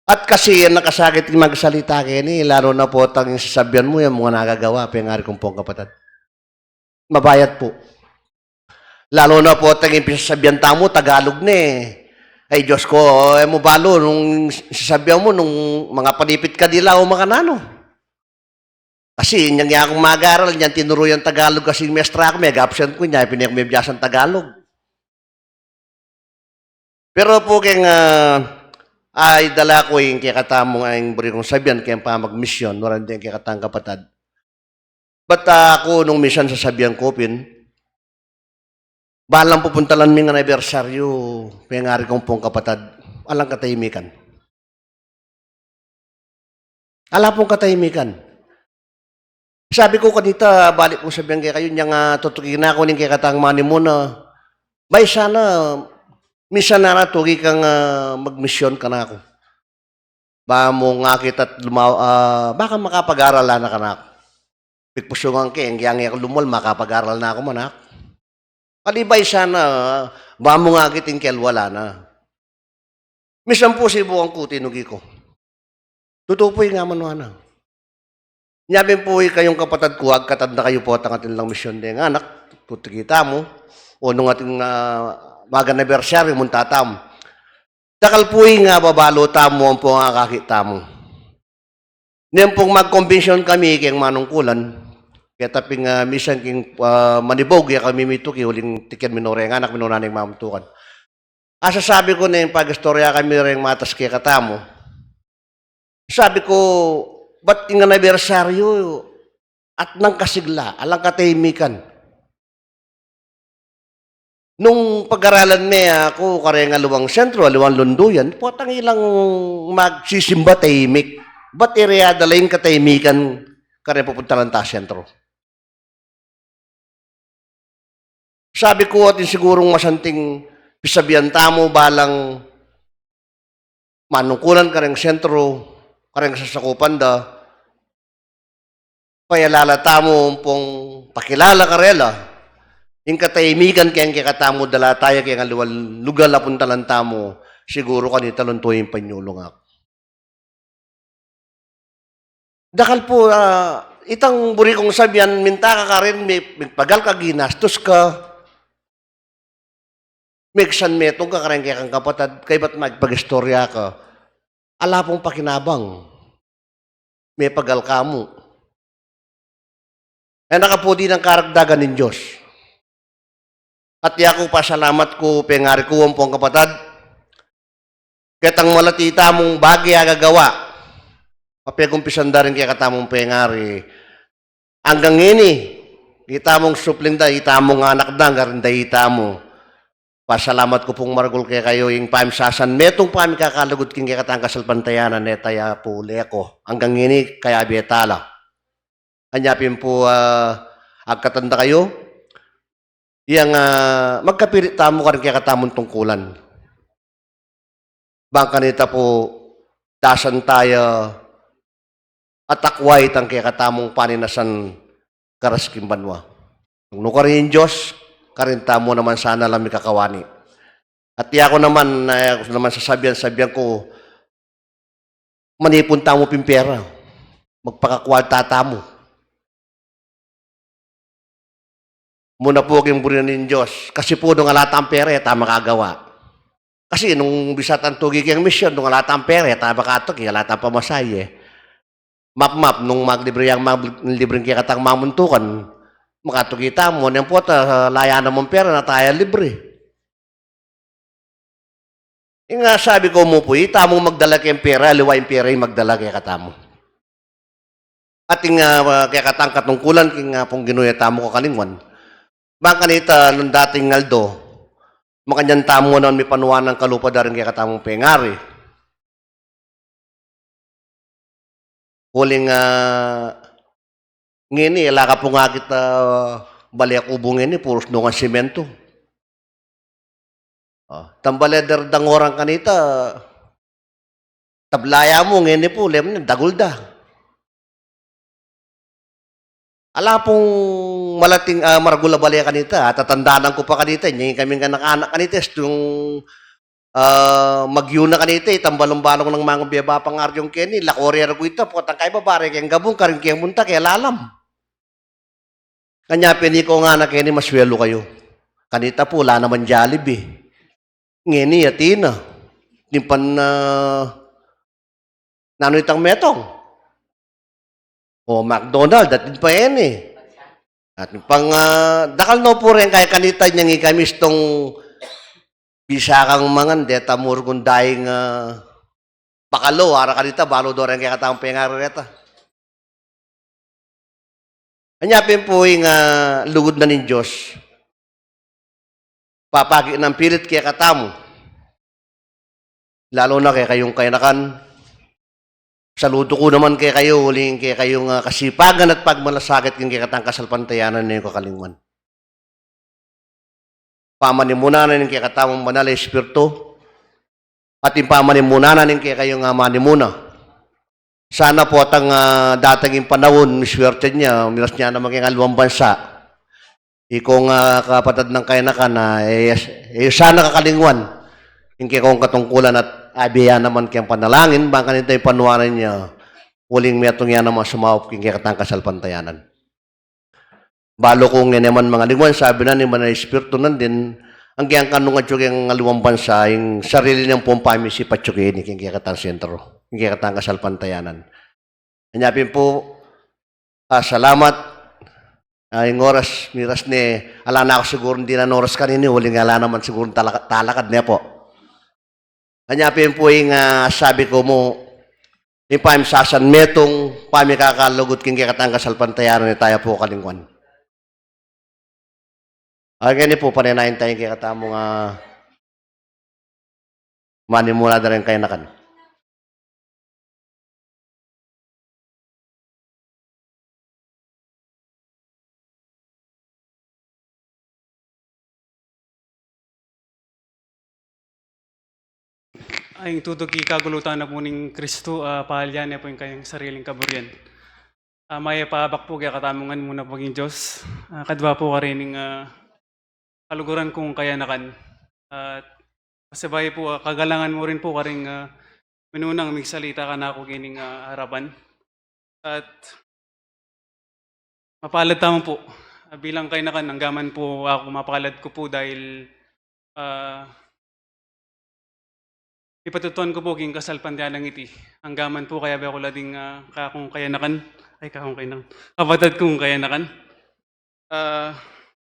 At kasi yan nakasakit yung magsalita kayo ni, lalo na po tanging sasabihan mo yung mga nagagawa, pengari kong pong kapatid. Mabayad po. Lalo na po tanging pisasabihan tamo, Tagalog na eh. Ay Diyos ko, mo balo, nung sasabihan mo, nung mga panipit ka nila o mga nano. Kasi yung nga akong mag-aral, niyan tinuro yung Tagalog kasi yung mestra ako, may absent ko niya, pinag-mebyasan Tagalog. Pero po kaya ay dala ko yung kikatamong ang buri kong sabihan, kaya pa mag-mission, waran din kikatang kapatid. Ba't ako nung mission sasabihan ko, balang pupunta lang mga anibersaryo, pengari kong pong kapatid, alang katahimikan. Ala pong katahimikan. Sabi ko kanita, balik kong sabihan kayo, niyang tutukin ako ng kikatang mani mo na, may sana, minsan na natugi kang mag-mission ka na ako. Ba mo nga kita baka makapag-aral na ka na ako. Pigpusungan ka, yang ako lumol, makapag-aral na ako manak. Kalibay sana, ba mo nga kiting kel, wala na. Misan po si buwang ko tinugi ko. Totoo po yung nga manuana. Nyabi po kayong kapatid ko, agkatad na kayo po at ang ating lang misyon din anak, tutikita mo, o nung ating mag anniversary mong tatam. Takal po yung nga babalo tamo ang po ang akakita mo. Niyan pong mag-convention kami kayong manungkulan, kaya taping misan king manibog, kaya kami mituki, huling tikyan minore, ang anak minunaning mamuntukan. Asa sabi ko na yung pag-istorya kami rin matas kaya katamo, sabi ko, ba't yung anibersaryo at nang kasigla, alang katahimikan? Nung pag-aralan niya ako, karenga luwang sentro, luwang lunduyan, potang ilang magsisimba tahimik. Ba't iriadalayin katahimikan kare pupunta lang ta sentro? Sabi ko at sigurong masanting pisabihan tamo balang manungkulan kareng sentro, kareng sasakupan da, payalala tamo pong pakilala karela, yung katahimikan kayang kikatamo dala tayo kayang lugar na puntalan tamo, siguro kanita lunto yung panyulong ako. Dakal po, itang buri kong sabihan, minta ka rin, may pagal ka, ginastos ka, may metong ka rin kaya kang kapatid, kay ba't magpag-istorya ka, ala pong pakinabang, may pagal ka mo. Eh nakapudi ng karagdagan ng Diyos. At ako pasalamat ko, pengari ko ang pong kapatid, ketang malatita mong bagay agagawa, papagumpisan da rin kaya katamong pengari. Hanggang ini, kita mong supling da, kita mong anak da, hanggang da kita mo. Pasalamat ko pong maragol kaya kayo yung paimsasan. Metong pa kakalagot king kaya katang kasalpantayanan, netaya po leko. Hanggang ini, kaya bietala. Anyapin po, agkatanda kayo, yang magkapirit tamo ka rin kaya katamong tungkulan. Bangka nita po, dasan tayo, atakway tang kaya katamong paninasan karaskim banwa. Nung ka rin Diyos, karinta mo naman sana lang may kakawani. At ako naman sasabihan ko, manipunta mo pimpera, magpakakwaltata mo. Muna po yung burinan ng Diyos, kasi po nung alatang pera, tama kagawa. Kasi nung bisatan tugi kayang misyon, nung alatang pera, tama katok, alatang pamasay Map, nung maglibreng kaya katang mamuntukan, makatukita mo, nang po, laya namang pera na tayo libre. Yung nga sabi ko mo po, tamong magdala kayong pera, liwa yung pera yung magdala kaya katamo. At yung kaya katang katungkulan, yung pong ginuya tamo ko kalingwan. Baka kanita, nung dating Aldo, makanyan tamo na may panuwan ng kalupa darin kaya katamong pengari. Huling ngini, laka po nga kita baliak ubong ngini, puros nungan simento. Tambaleder dangorang kanita, tablaya mo ngini po, lem dagulda. Ala pong malating maragula balaya kanita, tatandaan ko pa kanita, yung kaming anak-anak kanita, yung magyuna kanita, tambalong-balong ng mga biyaba pang aryong keni, lakori arago ito, potang kay babare, kayang gabong, karing kayang munta, kaya lalam. Kanya pini ko nga na keni, maswelo kayo. Kanita po, wala naman Jollibee. Ngeni, yatina. Nimpan na nano itang metong. O McDonald, at din pa yan At pang, dakal no po rin, kaya kanita niyang ikamis tong bisa kang mangan, deta murgun daing bakalo, ara kanita, balo do rin kaya katang pengareta. Anyapin po yung lugod na ng Diyos. Papagi ng pilit kaya katamo. Lalo na kaya kayong kainakan. Saludo ko naman kaya kayo, huling kaya kayong kasipagan at pagmalasakit kaya katang kasalpantayanan na yung kakalingwan. Pamanimunanan ng kaya katamong banal espiritu at yung pamanimunanan ng kaya kayong manimuna. Sana po at ang dataging panahon, miswerte niya, milas niya na maging alawang bansa. Ikong kapatid ng kainakan na sana kakalingwan yung kaya kong katungkulan at abiya naman kayang panalangin, baka nito yung panuwanan niya, uling metong yan naman sumawap king kaya katang kasalpantayanan. Balo kung nga naman mga lingwan, sabi na ni Manay Espiritu nandin, ang kiyang kanungan tiyog yung aluwang bansa, yung sarili niyang pumpami si Patsukin, king kaya katang sentro, king kaya katang kasalpantayanan. Anyapin po, salamat. Yung oras, miras ni, ala na ako siguro hindi na oras kanini, huling ala naman siguro talakad niya po. Anyapin po yung sabi ko mo, yung sasan metong pami kakalugot king kaya katang kasalpantayanan ni tayo po kalingwan. Ganyan po, paninayin tayo kaya katamo nga manimula na rin kayo nakan. Ay tudog ikagulutan na po ning Kristo, pahalyan niya po yung kanyang sariling kaburyan. Maya paabak po kaya katamungan muna po yung Diyos. Kadwa po ka rin ng kaluguran kong kayanakan. At pasabay po, kagalangan mo rin po ka rin minunang migsalita ka na ako gining harapan. At mapalad tamo po. Bilang kayanakan, hanggaman po ako mapalad ko po dahil ipatutuan ko po king kasalpantian ng iti. Hanggaman po kaya ba ako lading kakong kayanakan. Ay, kakong kayanakan. Kapatid kong kayanakan.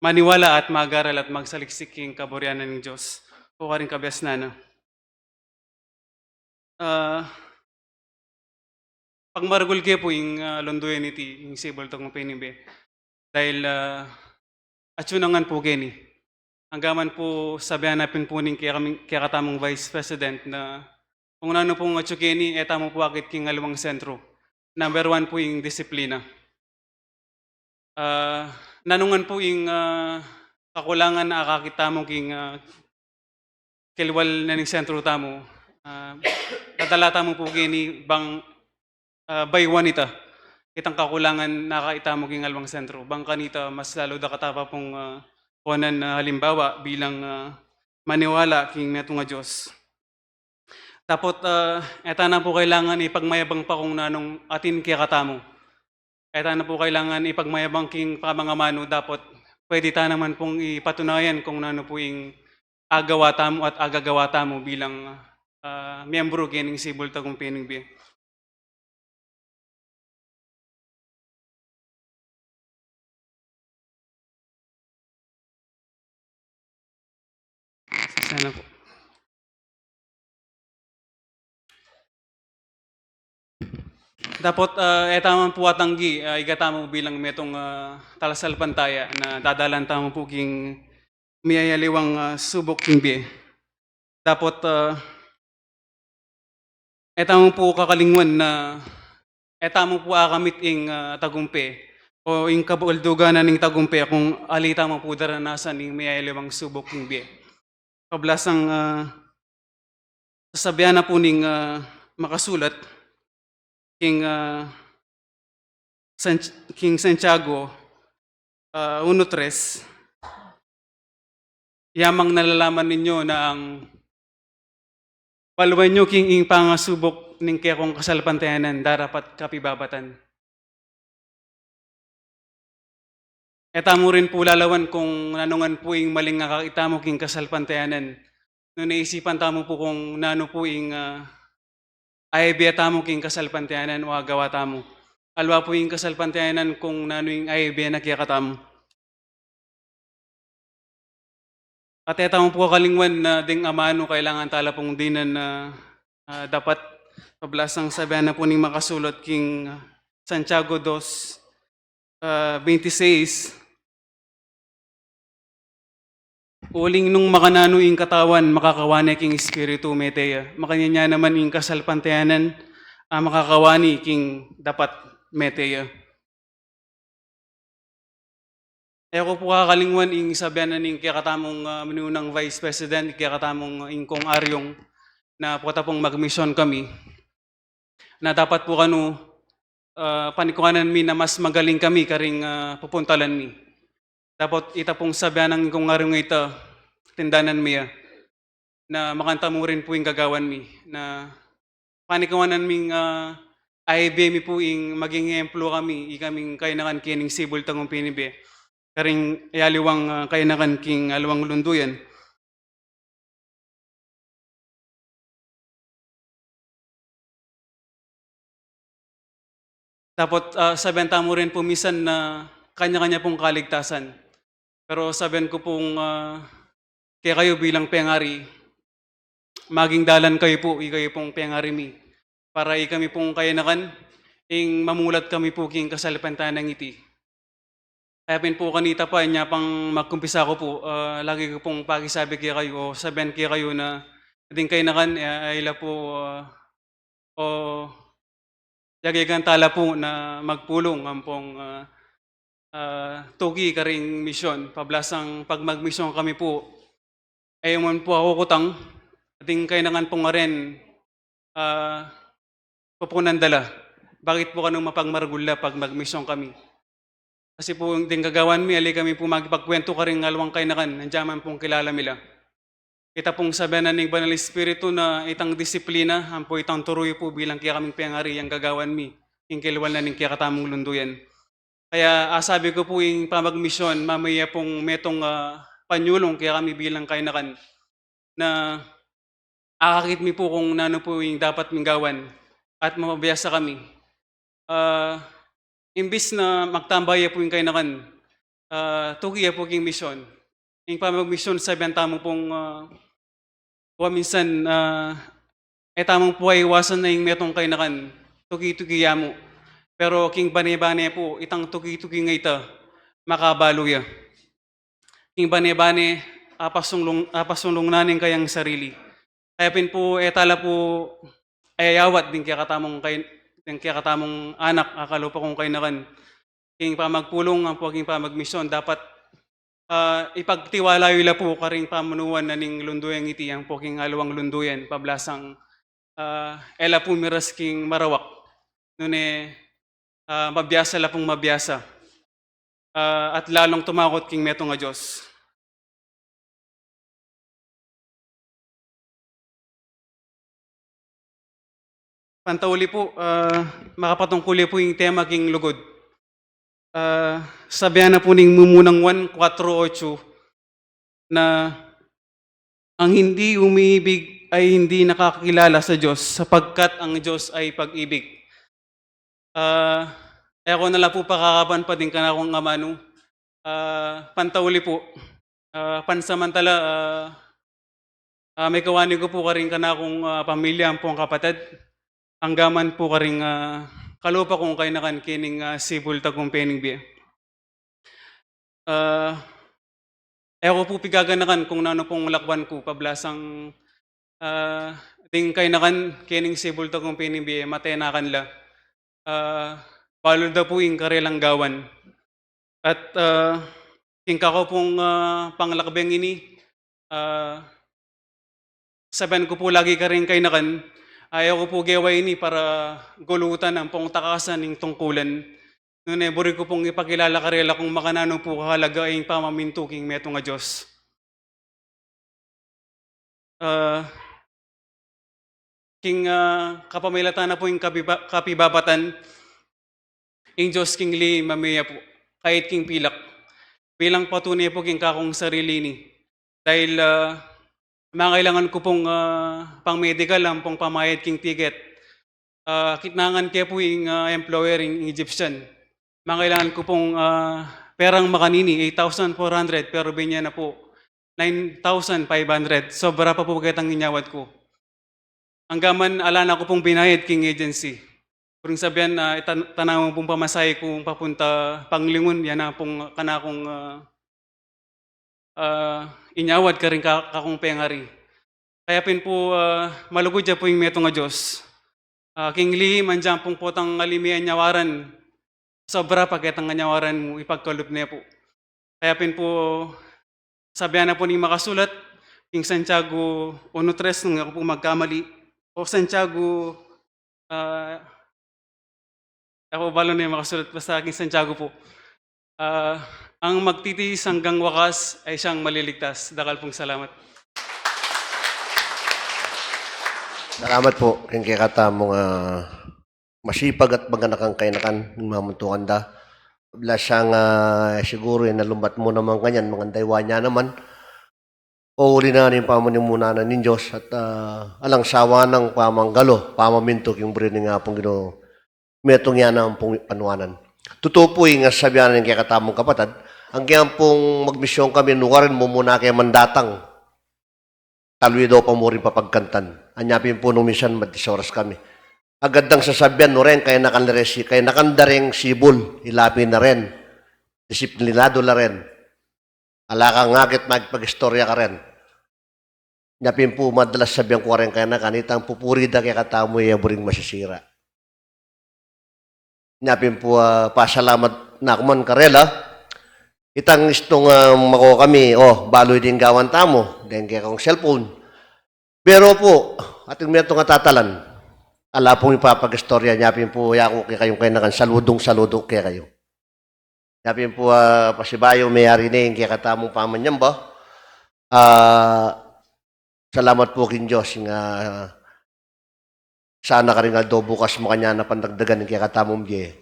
Maniwala at mag-aral at magsaliksik king kaburyanan ng Diyos. O ka rin kabias na na. Pag maragul kayo po yung londoyan iti, yung sibol tong pinimbe. Dahil atsunangan po kayo ni. Hanggaman po sabihan natin po ning kaya katamong Vice President na kung ano pong atsukeni, etamo po akit king alimang sentro. Number 1 po yung disiplina. Nanungan po yung kakulangan na akakita mo king kilwal na ning sentro tamo. Tatalata mo po kini bang by one ita. Kitang kakulangan nakakita mo king alimang sentro. Bang kanita mas lalo da katapa pong kunan halimbawa bilang maniwala king neto nga Diyos. Tapos eta na po kailangan ipagmayabang pa kung nanong atin kaya katamo. Eta na po kailangan ipagmayabang king pamangamano dapat pwede ta naman pong ipatunayan kung nano po yung agawata mo at agagawata mo bilang miyembro kining sibol tagong piningbi. Sana po. Dapat etaman po atanggi, igatamo bilang metong talasal pantaya na dadalan tamo po king miyayaliwang subok king bi. Dapat etamo po kakalingwan na etamo po akamit ing tagumpe o ing kabulduganan ning tagumpe kung alita mo po daranasan ing miyayaliwang subok king bi. Kablasang sasabihan na po ning makasulat King Santiago 1:3, yamang nalalaman ninyo na ang paluan nyo king ing pangasubok ning kaya kong kasalpantayanan darapat kapibabatan. Eta mo rin po lalawan kung nanungan po ing maling nga kakita mo king kasalpantayanan. No naisipan tamo po kung nano po ing ay biya mo king kasalpantayanan o agawa tamo. Alwa po yung kasalpantayanan kung nano yung ay biya na kaya katamo. At eta mo po kalingwan na ding amano kailangan tala pong dinan na dapat pablasang sabihan na po ning makasulot king Santiago 2:26. Uling nung makanano ing katawan, makakawani king espiritu meteya. Makanya naman ing kasalpantayanan, makakawani king dapat meteya. Eko po kakalingwan ing sabihan na ning kaya katamong minunang Vice President, kaya katamong ingkong aryong na po tapong mag-mission kami. Na dapat po kano panikuanan mi na mas magaling kami karing pupuntalan mi. Dapat ita pong sabihan ng kung nga ito, tindanan miya. na makanta mo rin po yung gagawan mi na panikawanan ming IBM po ing maging emplo kami ikaming kainakan kining sibol tangong pinibe karing yaliwang kainakan king alawang lunduyan. Tapos sabenta mo rin po minsan na kanya-kanya pong kaligtasan. Pero sabihan ko pong kaya kayo bilang pengari, maging dalan kayo po, ikayo pong pengari mi. Para kami pong kainakan, ing mamulat kami po king kasalpantan ng iti. Kaya pin po kanita pa, niya pang magkumpisa ko po, lagi ko pong pakisabi kaya kayo, o sabihan kaya kayo na din kainakan, ayla po, o yagagan tala po na magpulong ang pong tugi karing misyon. Pablasang pag magmisyon kami po, ay man po ako kutang, ating kainangan po nga rin, pupunan dala. Bakit po kanong mapagmargula pag magmisyon kami? Kasi po yung ding gagawan mi, ali kami po magpagkwento ka rin alawang kainakan, nandiyan man pong kilala nila. Kita pong sabihan na ng Banal Espiritu na itang disiplina, ang po itang turuyo po bilang kaya kaming pengari, ang gagawan mi, yung kilwal na ng kaya katamong lunduyan. Kaya sabi ko po yung pamagmisyon, mamaya pong metong panyulong kaya kami bilang kainakan na akakit mi po kung nano po yung dapat ming gawan at mababiyasa kami. Imbis na magtambaya po yung kainakan, tugiya po yung misyon. Yung pamagmisyon, sabihan tamo pong minsan, tamang po ay iwasan na yung metong kainakan, tugi-tugiya mo. Pero king bane-bane po, itang tugi-tugi nga ita, makabaluya. King bane-bane, apasunglong naning kayang sarili. Kaya pin po, tala po, ayayawat din kaya katamong anak, akalupa kong kainakan. King pamagpulong, ang po king pamagmisyon, dapat ipagtiwala yula po karing pamunuan na ning lunduyan iti, ang po king alawang lunduyan, pablasang ela po miras king marawak. Nune, mabiyasa la pong mabiyasa. At lalong tumakot king meto nga Diyos. Pantauli po, makapatungkuli po yung tema king lugod. Sabihan na po ning mumunang 1:4-8 na ang hindi umiibig ay hindi nakakilala sa Diyos sapagkat ang Diyos ay pag-ibig. Ako na lang po pakakaban pa din ka na akong amano. Pantauli po, pansamantala, may kawani ko po ka rin ka na akong pamilya, ang pong kapatid. Anggaman po ka rin kalupa kong kainakan kining sibul tagong pening biya. Ako po pigaganakan kung nano pong lakban ko, pablasang ting kainakan kining sibul tagong pening biya, matenakan la. Balod na po yung karelang gawan. At king kako pong panglakbeng ini, sabihan ko po lagi ka rin kainakan, ayaw ko po gaway ini para gulutan ang pong takasan ng tungkulan. Nune, buri ko pong ipakilala karela kung makanano po kahalaga ay pamamintuking meto nga Diyos. King kapamilatan na po yung kapibabatan, ing Diyos king li mamaya po, kahit king pilak. Bilang patunay po king kakong sarili ni. Dahil mangailangan ko pong pang medical ang pong pamayad king ticket. Kitnangan kaya po yung employer yung Egyptian. Mangailangan ko pong perang makanini, 8,400, pero binya na po 9,500. Sobra pa po kitang inyawat ko. Hanggaman alana ko pong binayad king agency. Kung sabihan, tanawang pong pamasahe kung papunta Panglingon, yan na pong kanakong inyawad ka rin kakong pengari. Kaya pin po, malugod dyan po yung meto nga Diyos. King lihim, andyan pong potang alimian nyawaran. Sobra pa kitang nyawaran mo, ipagkalup niya po. Kaya pin po, sabihan na po ni makasulat, King Santiago 1:3, nung ako po magkamali. O Santiago, ako balo na yung makasulat pa sa aking Santiago po. Ang magtitiis hanggang wakas ay siyang maliligtas. Dakal pong salamat. Salamat po kung kakatamong masipag at maganakang kainakan ng mamuntukan da. Bla siyang siguro nalumbat mo naman kanyan, mga daywa niya naman. O uli na rin pamunimunanan ng Diyos at alang sawa ng pamanggalo, pamamintok yung brini nga pong gino, metong yan ang pong panuanan. Totoo po yung sabihan ng kakatamong kapatid, hanggang pong magmisyon kami, nukarin mo muna kay mandatang. Talwi daw pa mo rin papagkantan. Anyapin po nung minsan, madisoras kami. Agad ang sasabihan no rin, kaya nakandareng sibol, ilapin na rin. Disiplinado na rin. Ala ka ngakit magpag-istorya ka rin. Anyapin po, madalas sabihan ko rin kaya nakanitang pupurida kaya katamo buring masisira. Anyapin po, pasalamat na kuman karela. Itang istong mako kami, baloy din gawan tamo, din kaya kong cellphone. Pero po, ating meto nga tatalan, ala pong ipapag-istorya, nyapin po, yako kaya kayong kayo nakan, saludong-saludo kaya kayo. Nyapin po, pasibayo, mayari na yung kaya katamong pamanyan ba? Salamat po kin Diyos, nga sana ka rin nga do bukas makanya na pandagdagan ng kaya katamong biye.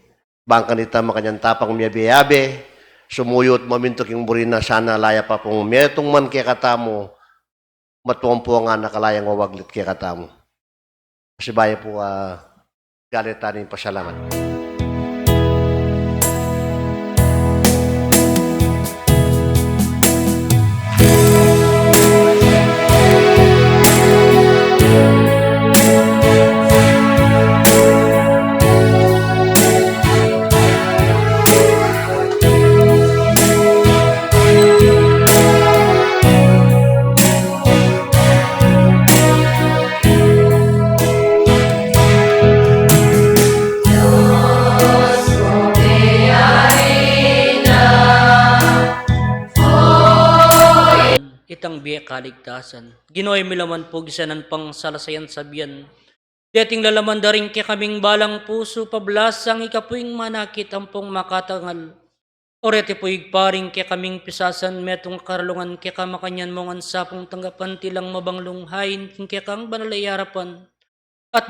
Bangka nita makanyang tapang miyabe-yabe, sumuyot mamintok yung burina, sana laya pa pong metong man kaya katamo, matuwang po nga nakalayang wawaglit kaya katamo. Kasi bayan po, galit tanin pasalamat. Itang biya kaligtasan. Ginoy milaman po gisanan pang salasayan sabiyan. Dating lalaman daring kaya kaming balang puso pablasang ikapuing manakit ang pong makatangal. Orete po paring kaya kaming pisasan metong karalungan kaya kamakanyan mong ansapong tanggapan tilang mabanglunghain kaya kang banalayarapan. At